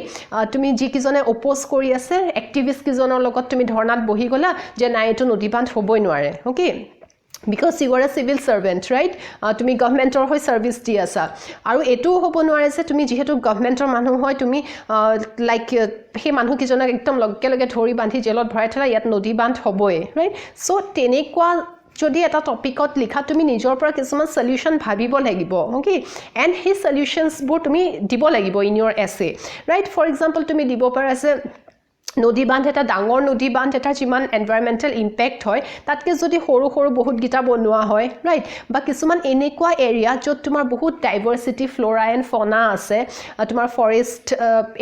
তুমি যি কিজনে অপোজ কৰি আছে এক্টিভিষ্ট কিজনৰ লগত তুমি ধৰ্ণাত বহি গলা যে নাই এটো নদী বান্ধ হ'বই নোৱাৰে okay because you are a civil servant right tumi government or hoy service di asa aru etu hobo noare je tumi jehetu government or manu hoy tumi like he manu ki jonak ekdom logge logge dhori bandhi jelot bharai thala yat nodi bandh hoboi right so tenekwa যদি এটা টপিকত লিখা তুমি নিজৰ পৰা কিছুমান solution ভাবিব লাগিব okay and he solutions বোৰ তুমি দিব লাগিব ইন ইওৰ এছে ৰাইট ফৰ এক্সাম্পল তুমি দিব পাৰা যে নদী বান্ধ এটা ডাঙৰ নদী বান্ধ এটা যিমান এনভায়ৰনমেন্টাল ইম্প্যাক্ট হয় তাতকে যদি সৰু সৰু বহুত গিটা বনোৱা হয় ৰাইট বা কিছুমান এনেকুৱা এৰিয়া যত তোমাৰ বহুত ডাইভাৰ্সিটি ফ্লোৰা এন্ড ফনা আছে তোমাৰ ফৰেষ্ট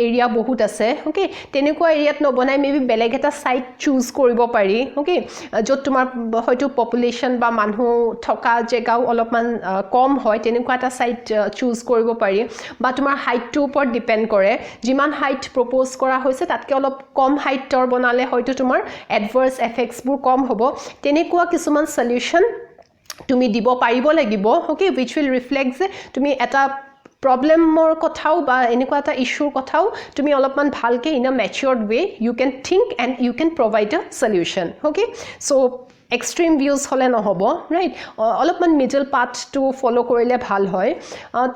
এৰিয়া বহুত আছে ওকে তেনেকুৱা এৰিয়াত নবনাই মেবি বেলেগ এটা সাইট চুজ কৰিব পাৰি ওকে যত তোমাৰ হয়তো পপুলেশন বা মানুহ থকা জেগাও অলপমান কম হয় তেনেকুৱা এটা সাইট চুজ কৰিব পাৰি বা তোমাৰ হাইটটো ওপৰত ডিপেন্ড কৰে যিমান হাইট প্ৰপোজ কৰা হৈছে তাতকে অলপ কম হাইটৰ বনালে হয়তো তোমাৰ এডভাৰ্স এফেক্টস বোৰ কম হ'ব তেনেকুৱা কিছুমান সলিউশন তুমি দিব পাৰিব লাগিব ওকে which will reflect যে তুমি এটা problemৰ কথাও বা এনেকুৱা এটা ইস্যুৰ কথাও তুমি অলপমান ভালকে in a matured way you can think and you can provide a solution okay so extreme views হলে নহব ৰাইট অলপমান মিডল পাথটো ফলো কৰিলে ভাল হয়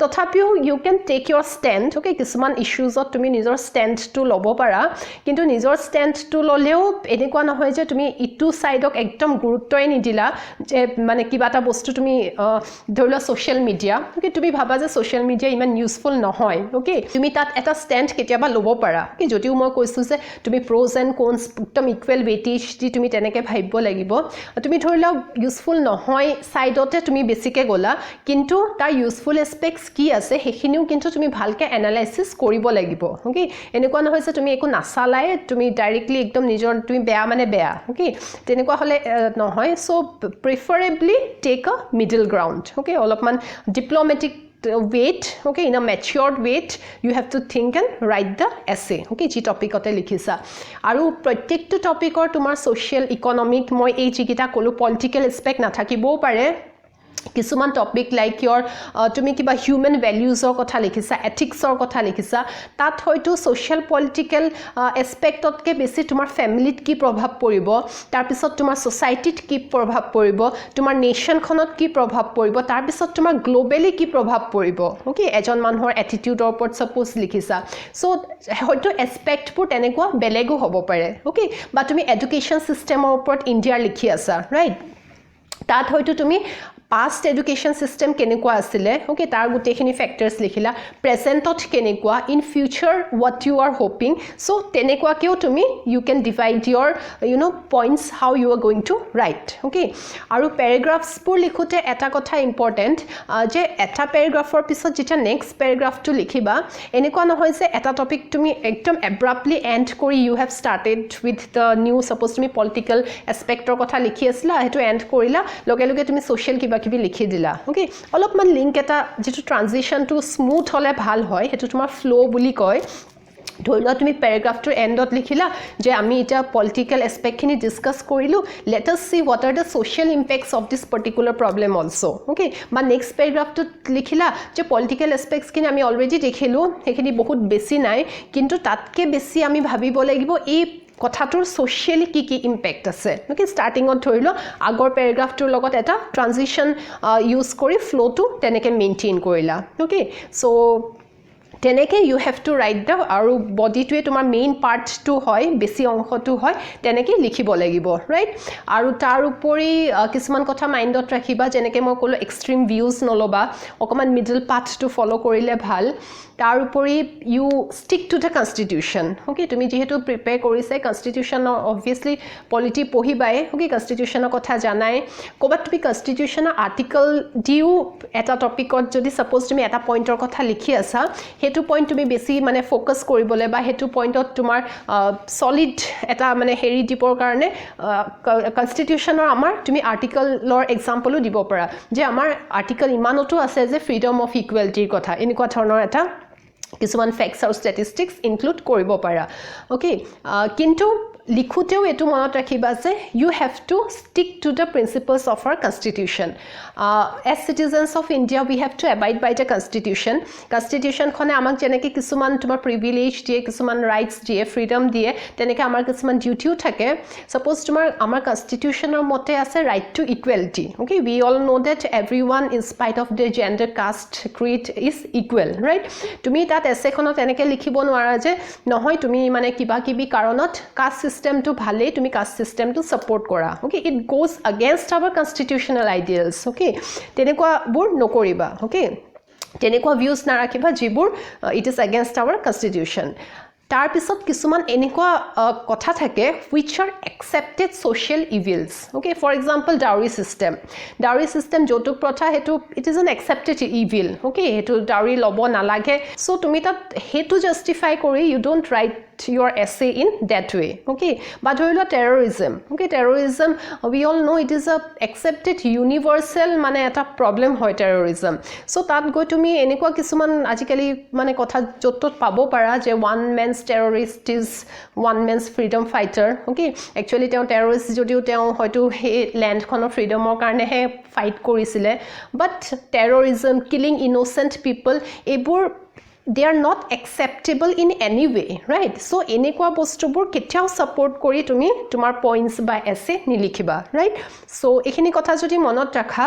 তথাপিও you can take your stand okay কিছুমান ইস্যুজত তুমি নিজৰ ষ্টেণ্ডটো ল'ব পাৰা কিন্তু নিজৰ ষ্টেণ্ডটো ল'লেও এনেকুৱা নহয় যে তুমি ইটো সাইডক একদম গুৰুত্বই নিদিলা যে মানে কিবা এটা বস্তু তুমি ধৰি লোৱা সোশ্যাল মিডিয়া ওকে তুমি ভাবা যে সোশ্যাল মিডিয়া ইমান ইউজফুল নহয় ওকে তুমি তাত এটা ষ্টেণ্ড কেতিয়াবা ল'ব পাৰা ওকে যদিও মই কৈছো যে তুমি প্ৰ'জ এণ্ড কনছ একদম ইকুৱেল ৱেটেজ দি তুমি তেনেকৈ ভাবিব লাগিব তুমি ধৰি লওক ইউজফুল নহয় সাইডতে তুমি বেছিকৈ গ'লা কিন্তু তাৰ ইউজফুল এছপেক্টছ কি আছে সেইখিনিও কিন্তু তুমি ভালকৈ এনালাইচিছ কৰিব লাগিব ওকে এনেকুৱা নহয় যে তুমি একো নাচালাই তুমি ডাইৰেক্টলি একদম নিজৰ তুমি বেয়া মানে বেয়া ওকে তেনেকুৱা হ'লে নহয় so' preferably take a middle ground okay অলপমান diplomatic weight okay in a matured weight you have to think and write the essay okay ji topic ote likhisa aru protekto topic or tumar social economic moi ei jigita kolu political aspect na thakibo pare কিছুমান topic like your তুমি কিবা human ভ্যালুজৰ কথা লিখিছা এথিক্সৰ কথা লিখিছা তাত হয়তো social political এসপেক্টতকে বেছি তোমাৰ ফ্যামিলিত কি প্ৰভাৱ পৰিব তাৰ পিছত তোমাৰ সোসাইটিত কি প্ৰভাৱ পৰিব তোমাৰ নেশনখনত কি প্ৰভাৱ পৰিব তাৰ পিছত তোমাৰ গ্লোবালি কি প্ৰভাৱ পৰিব ওকে এজন মানুহৰ এটিটিউডৰ ওপৰত সাপোজ লিখিছা সো হয়তো এসপেক্টবোৰ তেনেকুৱা বেলেগো হ'ব পাৰে ওকে বা তুমি এডুকেশন সিস্টেমৰ ওপৰত ইণ্ডিয়াৰ লিখি আছা ৰাইট তাত হয়তো তুমি past education system কেনেকুৱা আছিল ওকে তাৰ গুটেখিনি ফ্যাক্টৰস লিখিলা প্ৰেজেন্টত কেনেকুৱা in future what you are hoping so তেনেকুৱা কেও তুমি you can divide your points how you are going to write okay আৰু paragraphs বোৰ লিখোতে এটা কথা important যে এটা paragraphৰ পিছত যেটা next paragraph টো লিখিবা এনেকুৱা নহয় যে এটা টপিক তুমি একদম abruptly end কৰি you have started with the new suppose তুমি political aspectৰ কথা লিখি আছিলা হেতু end কৰিলা লগে লগে তুমি social কিবা কিবি লিখি দিলা ওকে অলপমান লিংক এটা যেটো ট্ৰানজিশন টু স্মুথ হলে ভাল হয় হেতু তোমাৰ ফ্লো বুলি কয় ধৰি লোৱা তুমি প্যাৰাগ্ৰাফটোৰ এন্ডত লিখিলা যে আমি এটা পলিটিক্যাল এসপেক্টখিনি ডিসকাস কৰিলো let us see what are the social impacts of this particular problem also okay বা নেক্সট প্যাৰাগ্ৰাফটোত লিখিলা যে পলিটিক্যাল এসপেক্টছখিনি আমি অলৰেডি দেখিলো সেইখিনি বহুত বেছি নাই কিন্তু তাতকে বেছি আমি ভাবিব লাগিব এই কথাটোৰ সোশ্যালি কি ইম্পেক্ট আছে ওকে স্টাৰ্টিংত ধৰিলো আগৰ প্যাৰাগ্ৰাফটোৰ লগত এটা ট্ৰানজিশন ইউজ কৰি ফ্লোটো তেনেকৈ মেইনটেইন কৰিলা ওকে সো তেনেকৈ you have to write the আৰু বডিটোৱে তোমাৰ মেইন পাৰ্টটো হয় বেছি অংশটো হয় তেনেকৈ লিখিব লাগিব ৰাইট আৰু তাৰ উপৰি কিছুমান কথা মাইণ্ডত ৰাখিবা যেনেকৈ মই ক'লো এক্সট্ৰিম ভিউজ নলবা অকমান মিডল পাথটো ফলো কৰিলে ভাল তাৰ উপৰি you stick to the constitution okay তুমি যেহেতু প্ৰিপেয়াৰ কৰিছে কনস্টিটিউশন obviously পলিটি পঢ়িবাই okay কনস্টিটিউশনৰ কথা জানাই ক'বাত তুমি কনস্টিটিউশনৰ আৰ্টিকল দিও এটা টপিকত যদি সাপোজ তুমি এটা পইণ্টৰ কথা লিখি আছা হেতু পইণ্ট তুমি বেছি মানে ফোকাস কৰিবলে বা হেতু পইণ্টত তোমাৰ সলিড এটা মানে হেৰি দিবৰ কাৰণে কনস্টিটিউশনৰ আমাৰ তুমি আৰ্টিকলৰ এক্সাম্পলও দিব পাৰা যে আমাৰ আৰ্টিকল ইমানটো আছে যে ফ্ৰীডম অফ ইকুৱেলিটিৰ কথা এনেকুৱা ধৰণৰ এটা কিছুমান ফ্যাক্টস আৰু স্ট্যাটিস্টিক্স ইনক্লুড কৰিব পাৰা ওকে কিন্তু লিখোতেও এটো মনত ৰাখিবা যে you have to stick to the principles of our constitution as citizens of India we have to abide by the constitution খনে আমাক যেনেকৈ কিছুমান তোমাৰ প্ৰিভিলেজ দিয়ে কিছুমান ৰাইটস দিয়ে ফ্ৰীডম দিয়ে তেনেকৈ আমাৰ কিছুমান ডিউটিও থাকে সাপোজ তোমাৰ আমাৰ কনস্টিটিউশনৰ মতে আছে right to equality okay we all know that everyone in spite of their gender caste creed is equal right তুমি তাত এছেখনত তেনেকৈ লিখিব নোৱাৰা যে নহয় তুমি মানে কিবা কিবি কাৰণত caste system to bhale tumi caste system to support kora okay it goes against our constitutional ideals okay tenekwa bur nokoriba okay tenekwa views na rakhiba jibur it is against our constitution তাৰ পিছত কিছুমান এনেকুৱা কথা থাকে which are accepted social evils okay for example dowry system যৌতুক প্ৰথা হেতু it is an accepted evil okay হেতু dowry লব নালাগে so তুমি তাত হেতু justify কৰি you don't write your essay in that way okay but ধৰিলো terrorism okay terrorism we all know it is a accepted universal মানে এটা problem হয় terrorism so তাত গৈ তুমি এনেকুৱা কিছুমান আজিকালি মানে কথা যত পাব পাৰা যে one man's terrorist is one man's freedom fighter okay actually তেওঁ terrorist যদিও তেওঁ হয়তো এই ল্যান্ডখনৰ ফ্ৰীডমৰ কাৰণে হে ফাইট কৰিছিলে but terrorism killing innocent people এইবোৰ they are not acceptable in any way, right? So enekwa bostubur ketiao support kori tumi tumar points ba essay nilikhiba, right? So ekhini kotha jodi monot rakha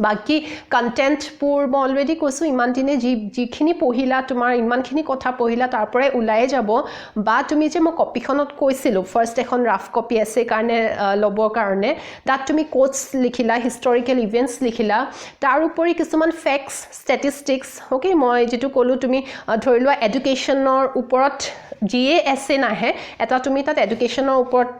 বাকি content পুৰ মই already কৈছো ইমান দিনে যিখিনি পঢ়িলা তোমাৰ ইমানখিনি কথা পঢ়িলা তাৰ পৰাই ওলাই যাব বা তুমি যে মই কপিখনত কৈছিলো ফাৰ্স্ট এখন ৰাফ কপি আছে কাৰণে লবৰ কাৰণে তাত তুমি কোটস লিখিলা হিষ্টৰিকেল ইভেন্টস লিখিলা তাৰ উপৰি কিছুমান ফ্যাক্টস ষ্টেটিষ্টিক্স ওকে মই যেটো কলো তুমি ধৰি লোৱা এডুকেশ্যনৰ ওপৰত জিএ এসএ নাহে এটা তুমি তাত এডুকেশ্যনৰ ওপৰত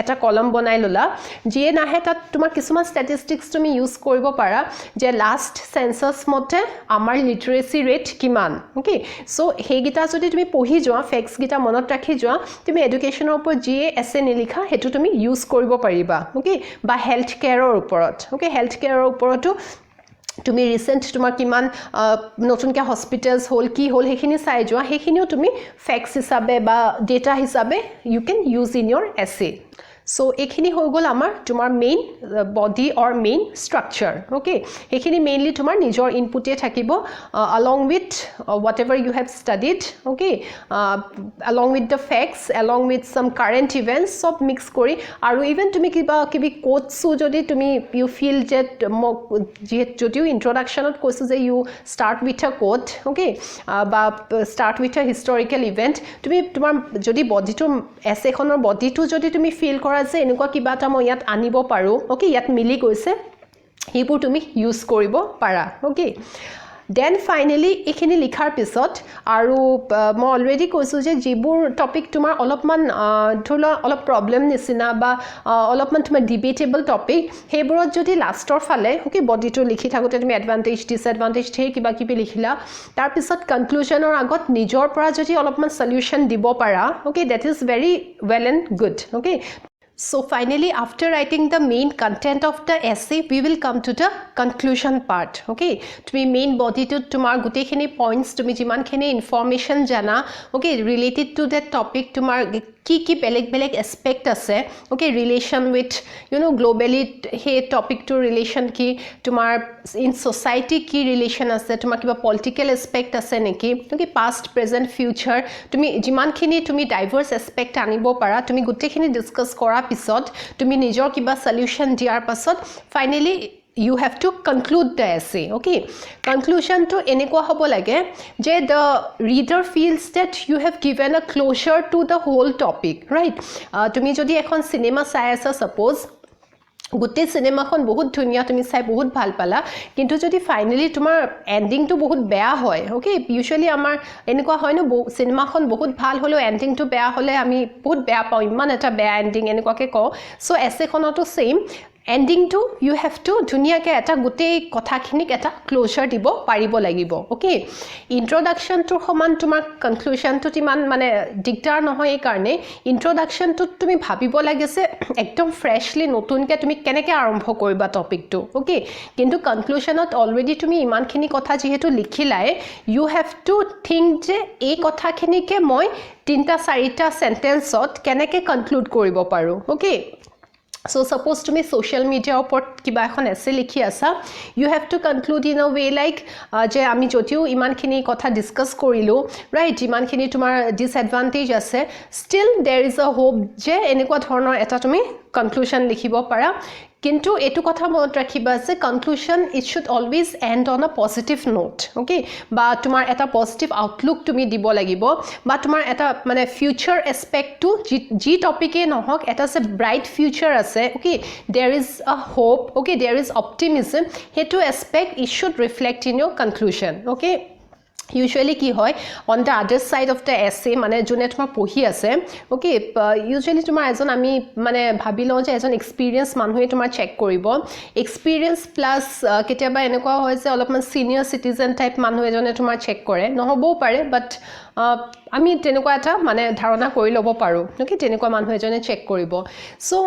এটা কলম বনাই ললা জিএ নাহে তাত তোমাৰ কিছুমান ষ্টেটিষ্টিক্স তুমি ইউজ কৰিব পাৰা যে লাষ্ট সেন্সাস মতে আমাৰ লিটাৰেসি ৰেট কিমান ওকে সো হেগিটা যদি তুমি পঢ়ি যোৱা ফ্যাক্টস গিটা মনত ৰাখি যোৱা তুমি এডুকেশ্যনৰ ওপৰত জিএ এসএ নিলিখা হেতু তুমি ইউজ কৰিব পাৰিবা ওকে বা হেলথ কেয়াৰৰ ওপৰত ওকে হেলথ কেয়াৰৰ ওপৰতো তুমি ৰিসেন্ট তোমাৰ কিমান নতুনকে হসপিটালস হল কি হল হেখিনি চাই যোৱা হেখিনিও তুমি ফ্যাক্টস হিসাবে বা ডেটা হিসাবে you can use in your essay So ekhini hoi gol amar tumar main body or main structure okay ekhini mainly tumar nijor input e thakibo along with whatever you have studied okay along with the facts along with some current events sob mix kori aru even tumi kibi quotes jodi tumi you feel that jodi introduction ot koisu je you start with a quote okay ba start with a historical event tumi tumar jodi body to essay khonor body to jodi tumi feel আছে এনেকুৱা কিবা এটা মই ইয়াত আনিব পাৰো okay ইয়াত মিলি গৈছে হেবোৰ তুমি ইউজ কৰিব পাৰা ওকে দেন ফাইনালি এখিনি লিখাৰ পিছত আৰু মই অলৰেডি কৈছো যে যিবোৰ টপিক তোমাৰ অলপমান ধৰলা অলপ প্ৰবলেম নিচিনা বা অলপমান তোমাৰ ডিবেটেবল টপিক হেবোৰত যদি লাষ্টৰ ফালে ওকে বডিটো লিখি থাকোতে তুমি এডভান্টেজ ডিসএডভান্টেজ থে কিবা কিবি লিখিলা তাৰ পিছত কনক্লুজনৰ আগত নিজৰ পৰা যদি অলপমান সলিউশন দিব পাৰা okay that is very well and good okay So finally after writing the main content of the essay we will come to the conclusion part okay tumi main body to tumar gute khini points tumi jiman khini information jana okay related to that topic tumar ki beleg aspect ase okay relation with you know globally he topic to relation ki tumar in society ki relation ase tumar kiba political aspect ase neki okay past present future tumi jiman khini tumi diverse aspect anibo para tumi gutte khini discuss kora pisot tumi nijor kiba solution diar pasot finally you have to conclude the essay okay conclusion to enekwa hobo lage je the reader feels that you have given a closure to the whole topic right tumi jodi ekhon cinema sai asa suppose গুটে সিনেমাখন বহুত ধুনিয়া তুমি চাই বহুত ভাল পালা কিন্তু যদি finally তোমাৰ এন্ডিং টু বহুত বেয়া হয় ওকে ইউজুয়ালি আমাৰ এনেকুৱা হয় ন সিনেমাখন বহুত ভাল হলো এন্ডিং টু বেয়া হলে আমি বহুত বেয়া পাও ইমান এটা বেয়া এন্ডিং এনেকুৱাকে কও সো এছেখনটো same ending to you have to dunia ke eta gote kotha khinik eta closure dibo paribo lagibo okay introduction to homan tumar conclusion to timan mane dictar nohoy e karne introduction to tumi bhabibo lagese ekdom freshly notun ke tumi keneke arambho koriba topic to okay kintu conclusion ot already tumi iman khini kotha jehetu likhilai you have to think je ei kotha khini ke moi tinta sarita sentence ot keneke conclude koribo paru okay So suppose to me social media upor kiba ekhon essay likhi asa you have to conclude in a way like je ami jotiu iman khini kotha discuss korilo right iman khini tumar disadvantage ase still there is a hope je enekwa dhornor eta tumi conclusion likhibo para কিন্তু এটু কথা মনত ৰাখিবা যে conclusion it should always end on a positive note okay বা তোমাৰ এটা positive Outlook তুমি দিব লাগিব বা তোমাৰ এটা মানে ফিউচাৰ এসপেক্ট টু জি টপিকে নহক এটা সে ব্ৰাইট ফিউচাৰ আছে okay there is a hope okay there is optimism হেতু aspect it should reflect in your conclusion okay usually ki hoy on the other side of the essay mane june tuma pohi ase okay usually tuma ejon ami mane bhabilo je ejon experience manhue tuma check koribo experience plus ketiaba enekwa hoy je olopman senior citizen type manhue ejone tuma check kore nohobo pare but ami tenekwa eta mane dharona kori lobo paru okay tenekwa manhue ejone check koribo so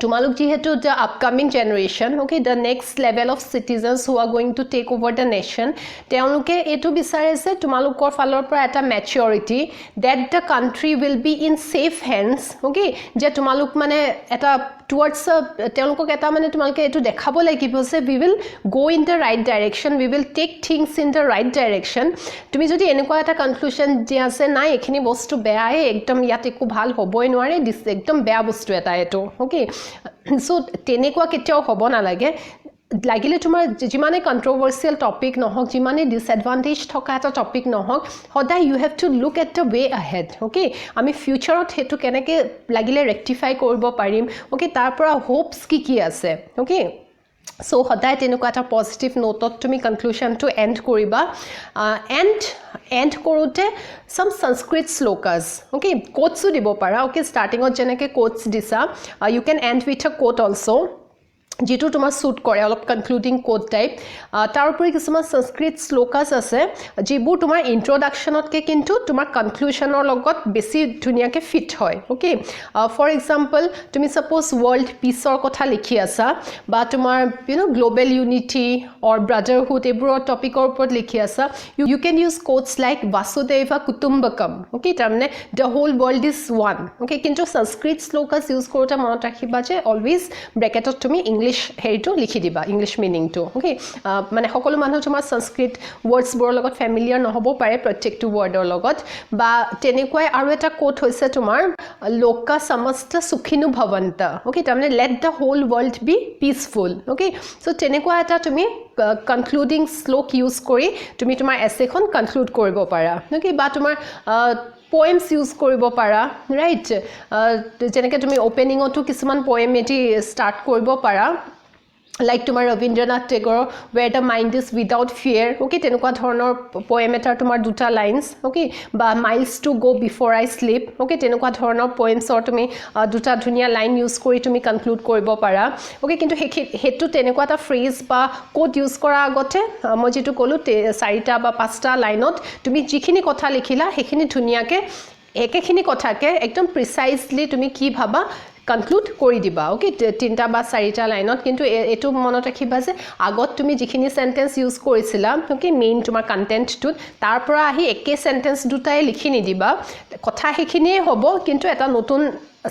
tumaluk jehetu the upcoming generation okay the next level of citizens who are going to take over the nation teonuke etu bisare se tumalukor falor pora eta maturity that the country will be in safe hands okay je tumaluk mane eta towards তেওঁলোকক এটা মানে তোমালকে এটো দেখাব লাগিব যে we will go in the right direction, we will take things in the right direction. তুমি যদি এনেকুৱা এটা কনক্লুশন দিয়া আছে নাই এখিনি বস্তু বেয়াই একদম ইয়াত একো ভাল হ'বই নোৱাৰে দিস একদম বেয়া বস্তু এটা এটো ওকে সো তেনেকুৱা কেতিয়াও হ'ব না লাগে লাগিলে তোমাৰ যিমানে কন্ট্ৰোভাৰ্সিয়াল টপিক নহওক যিমানে ডিসএডভান্টেজ থকা এটা টপিক নহওক সদায় you have to look at the way ahead okay আমি ফিউচাৰত হেতু কেনেকে লাগিলে ৰেক্টিফাই কৰিব পাৰিম ওকে তাৰ পৰা হোপস কি আছে ওকে সো সদায় তেনেকুৱা এটা পজিটিভ নোটত তুমি কনক্লুশনটো এন্ড কৰিবা এন্ড কৰোতে some Sanskrit slokas okay quotes দিব পাৰা okay startingত যেনেকে quotes দিছা you can end with a quote also যেটো তোমাৰ সুট কৰে অলপ কনক্লুডিং কোড টাইপ তাৰ উপৰি কিছুমান সংস্কৃত শ্লোকাস আছে যিবোৰ তোমাৰ ইন্ট্ৰোডাকশনতকে কিন্তু তোমাৰ কনক্লুশনৰ লগত বেছি ধুনিয়াকে ফিট হয় ওকে ফৰ এক্সাম্পল তুমি সাপোজ ওয়াৰ্ল্ড পিসৰ কথা লিখি আছা বা তোমাৰ গ্লোবাল ইউনিটি অৰ ব্ৰাদাৰহুড এবোৰৰ টপিকৰ ওপৰত লিখি আছা you can use quotes like vasudeva kutumbakam okay তাৰমানে the whole world is one okay কিন্তু সংস্কৃত শ্লোকাস ইউজ কৰোতে মনত ৰাখিবা যে অলৱেজ ব্ৰেকেটত তুমি ইংলিশ হেৰিটো লিখি দিবা ইংলিশ মিনিংটো ওকে মানে সকলো মানুহ তোমাৰ সংস্কৃত ওয়াৰ্ডছ বৰ লগত ফ্যামিলিয়াৰ নহব পাৰে প্ৰত্যেকটো ওয়াৰ্ডৰ লগত বা তেনেকৈ আৰু এটা কোট হৈছে তোমাৰ লোকা সমস্ত সুখিনো ভৱন্ত ওকে তাৰমানে let the whole world be peaceful okay so তেনেকুৱা এটা তুমি কনক্লুডিং শ্লোক ইউজ কৰি তুমি তোমাৰ এছেখন কনক্লুড কৰিব পাৰা ওকে বা তোমাৰ poems use কৰিব পাৰা ৰাইট যেনেকৈ তুমি ওপেনিংতো কিছুমান poem এটি স্টাৰ্ট কৰিব পাৰা like তোমাৰ ৰবীন্দ্ৰনাথ টেগৰ where the mind is without fear okay তেনেকুৱা ধৰণৰ poem এটাৰ তোমাৰ দুটা লাইনস okay বা miles to go before I sleep okay তেনেকুৱা ধৰণৰ poems অৰ তুমি দুটা ধুনিয়া লাইন ইউজ কৰি তুমি কনক্লুড কৰিব পাৰা okay কিন্তু হেতু তেনেকুৱা এটা ফ্ৰেজ বা কোড ইউজ কৰা আগতে মই যেটো কলো চাৰিটা বা পাঁচটা লাইনত তুমি যিখিনি কথা লিখিলা হেখিনি ধুনিয়াকে একেখিনি কথাকে একদম প্ৰিসাইজলি তুমি কি ভাবা কনক্লুড কৰি দিবা ওকে তিনটা বা চাৰিটা লাইনত কিন্তু এটো মনত ৰাখিবা যে আগত তুমি যিখিনি সেন্টেন্স ইউজ কৰিছিলা ওকে মেইন তোমাৰ কন্টেন্টটো তাৰ পৰা আহি একে সেন্টেন্স দুটাই লিখি নি দিবা কথা হেখিনিয়ে হ'ব কিন্তু এটা নতুন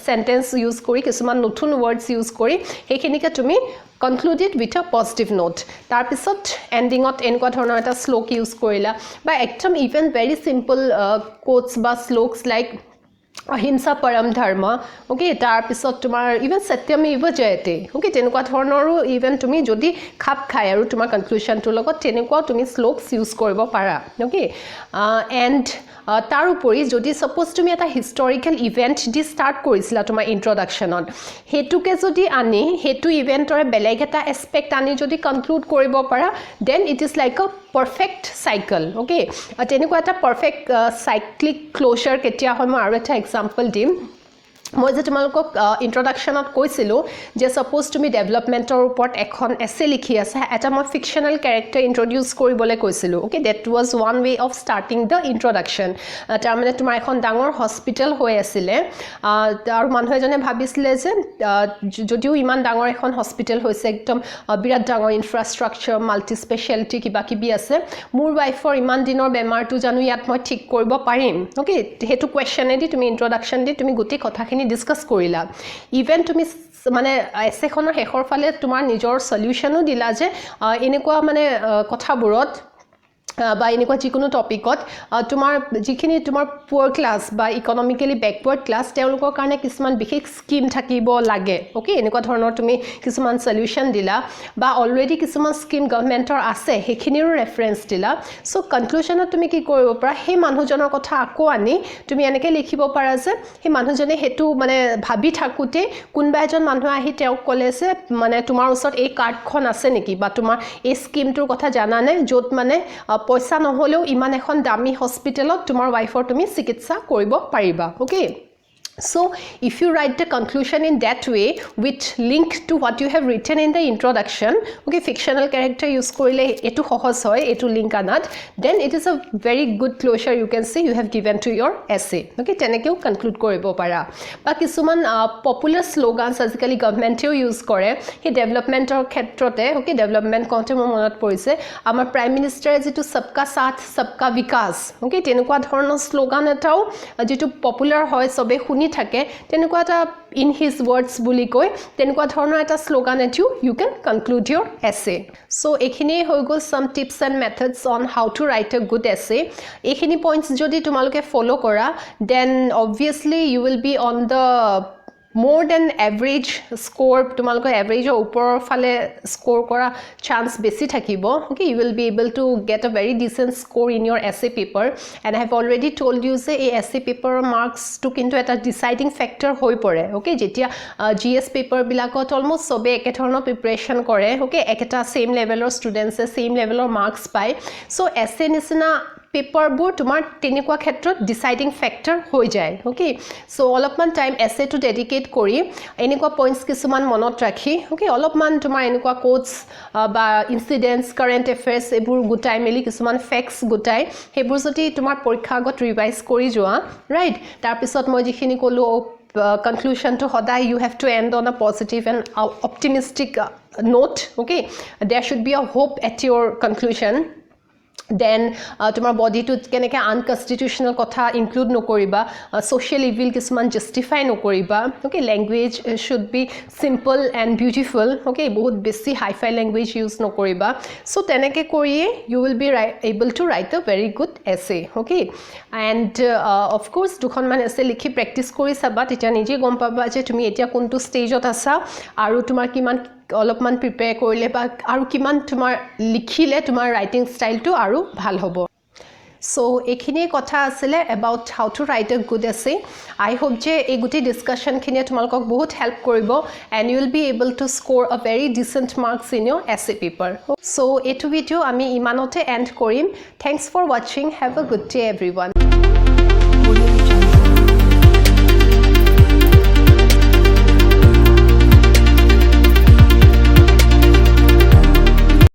সেন্টেন্স ইউজ কৰি কিছুমান নতুন ওয়াৰ্ডছ ইউজ কৰি হেখিনিকে তুমি concluded with a positive note tar pisot ending ot enকুৱা ধৰণৰ এটা শ্লোক ইউজ কৰিলা বা একদম ইভেন very simple quotes বা shlokas like ahimsa param dharma okay tar pisot tumar even satyameva jayate okay tenukwa dhoronoru even tumi jodi khap khai aru tumar conclusion to logot tenukwa tumi sloks use koribo para okay and tar upori jodi suppose tumi eta historical event di start korisila tumar introduction on hetuke jodi ani hetu event or beleg eta aspect ani jodi conclude koribo para then it is like a perfect cycle okay tenukwa eta perfect cyclic closure ketia hoy mo aru eta example dim মই যে তোমালোকক ইন্ট্ৰোডাকশনত কৈছিলো যে suppose তুমি ডেভেলপমেন্টৰ ওপৰত এখন এছে লিখি আছে এটা মই ফিকশনাল ক্যাৰেক্টাৰ ইন্ট্ৰোডিউস কৰিবলে কৈছিলো okay that was one way of starting the introduction তাৰ মানে তোমাৰ এখন ডাঙৰ হস্পিটেল হৈ আছিল আৰু মানুহ এজনে ভাবিছিলে যে যদিও ইমান ডাঙৰ এখন হস্পিটেল হৈছে একদম বিৰাট ডাঙৰ ইনফ্ৰাষ্ট্ৰাকচাৰ মাল্টি স্পেশালিটি কিবা কিবি আছে মোৰ ওয়াইফৰ ইমান দিনৰ বেমাৰটো জানো ইয়াত মই ঠিক কৰিব পাৰিম ওকে হেতু কোৱেশ্চন এদি তুমি ইন্ট্ৰোডাকশন দি তুমি গুটি কথা ডিসকাস কৰিলা ইভেন তুমি মানে এছেখনৰ হেখৰ ফালে তোমাৰ নিজৰ সলিউশনো দিলা যে এনেকুৱা মানে কথাবোৰত বা এনেকুৱা যিকোনো টপিকত তোমাৰ যিখিনি তোমাৰ পুৱাৰ ক্লাস বা ইকোনমিক্যালি ব্যাকওয়াৰ্ড ক্লাস তেওঁলোকৰ কাৰণে কিছুমান বিশেষ স্কিম থাকিব লাগে ওকে এনেকুৱা ধৰণৰ তুমি কিছুমান সলিউশন দিলা বা অলৰেডি কিছুমান স্কিম গভৰ্নমেন্টৰ আছে হেখিনিৰো ৰেফাৰেন্স দিলা সো কনক্লুশনত তুমি কি কৰিব পাৰা হে মানুহজনৰ কথা আকো আনি তুমি এনেকৈ লিখিব পাৰা যে হে মানুহজনে হেতু মানে ভাবি থাকুতে কোনবা এজন মানুহ আহি তেওঁক ক'লে যে মানে তোমাৰ ওচৰত এই কাৰ্ডখন আছে নেকি বা তোমাৰ এই স্কিমটোৰ কথা জানা নে য'ত মানে পইচা নহলেও ইমান এখন দামী হস্পিটেলত তোমাৰ ওয়াইফৰ তুমি চিকিৎসা কৰিব পাৰিবা okay So if you write the conclusion in that way with link to what you have written in the introduction okay fictional character use korile etu সহজ হয় etu link anat then it is a very good closure you can say you have given to your essay okay tenekeu conclude koribo para ba kisuman popular slogans আজিকালি গভৰ্নমেন্টেও use কৰে হে ডেভেলপমেন্টৰ ক্ষেত্ৰতে okay development কওঁতে মোৰ মনত পৰিছে আমাৰ prime মিনিষ্টাৰে যেটো সবকা সাথ সবকা বিকাশ okay তেনেকুৱা ধৰণৰ শ্লোগান এটাও যেটো পপুলাৰ হয় সবে শুনি কাহিনী থাকে তেনেকুৱা এটা in his words বুলি কয় তেনেকুৱা ধৰণৰ এটা স্লোগান এটো you can conclude your essay so এখিনি হৈ গ'ল some tips and methods on how to write a good essay এখিনি points যদি তোমালোকে follow কৰা then obviously you will be on the more than average score তোমালোকৰ average ওপৰৰ ফালে score কৰা chance বেছি থাকিব okay you will be able to get a very decent score in your essay paper and I have already told you যে এই essay paper marks to কিন্তু এটা deciding factor হৈ পৰে okay যেতিয়া GS paper বিলাকত almost সবে একে ধৰণৰ প্ৰিপাৰেচন কৰে okay একটা same levelৰ students same levelৰ marks পায় so essay নিচিনা পেপাৰবোৰ তোমাৰ তেনেকুৱা ক্ষেত্ৰত ডিসাইডিং ফ্যাক্টৰ হৈ যায় ওকে সো অলপমান টাইম এছে টু ডেডিকেট কৰি এনেকুৱা পইণ্টস কিছুমান মনত ৰাখি ওকে অলপমান তোমাৰ এনেকুৱা কোটস বা ইনসিডেন্টস কাৰেন্ট এফেয়াৰ্স এবোৰ গুটাই মেলি কিছুমান ফ্যাক্টস গুটাই হেবোৰ যদি তোমাৰ পৰীক্ষা আগত ৰিভাইজ কৰি যোৱা ৰাইট তাৰ পিছত মই যিখিনি কলো conclusion to hoda you have to end on a positive and optimistic note okay there should be a hope at your conclusion then tomar body to keneke unconstitutional kotha include no koriba social evil kisman justify no koriba okay language should be simple and beautiful okay bahut besi high fi language use no koriba so teneke koriye you will be able to write a very good essay okay and of course dukhon man essay likhi practice kori saba teta nije gom paba je tumi etia kuntu stage ot asa aru tumar kiman অলপমান prepare কৰিলে বা আৰু কিমান তোমাৰ লিখিলে তোমাৰ writing ষ্টাইলটো আৰু ভাল হ'ব সো এখিনি কথা আছিল about how to write a good essay I hope যে এই গুটি ডিসকাশন খিনি তোমালকক বহুত হেল্প কৰিব and you will be able to score a very decent marks in your essay paper so এটো ভিডিও আমি ইমানতে এন্ড কৰিম thanks for watching have a good day everyone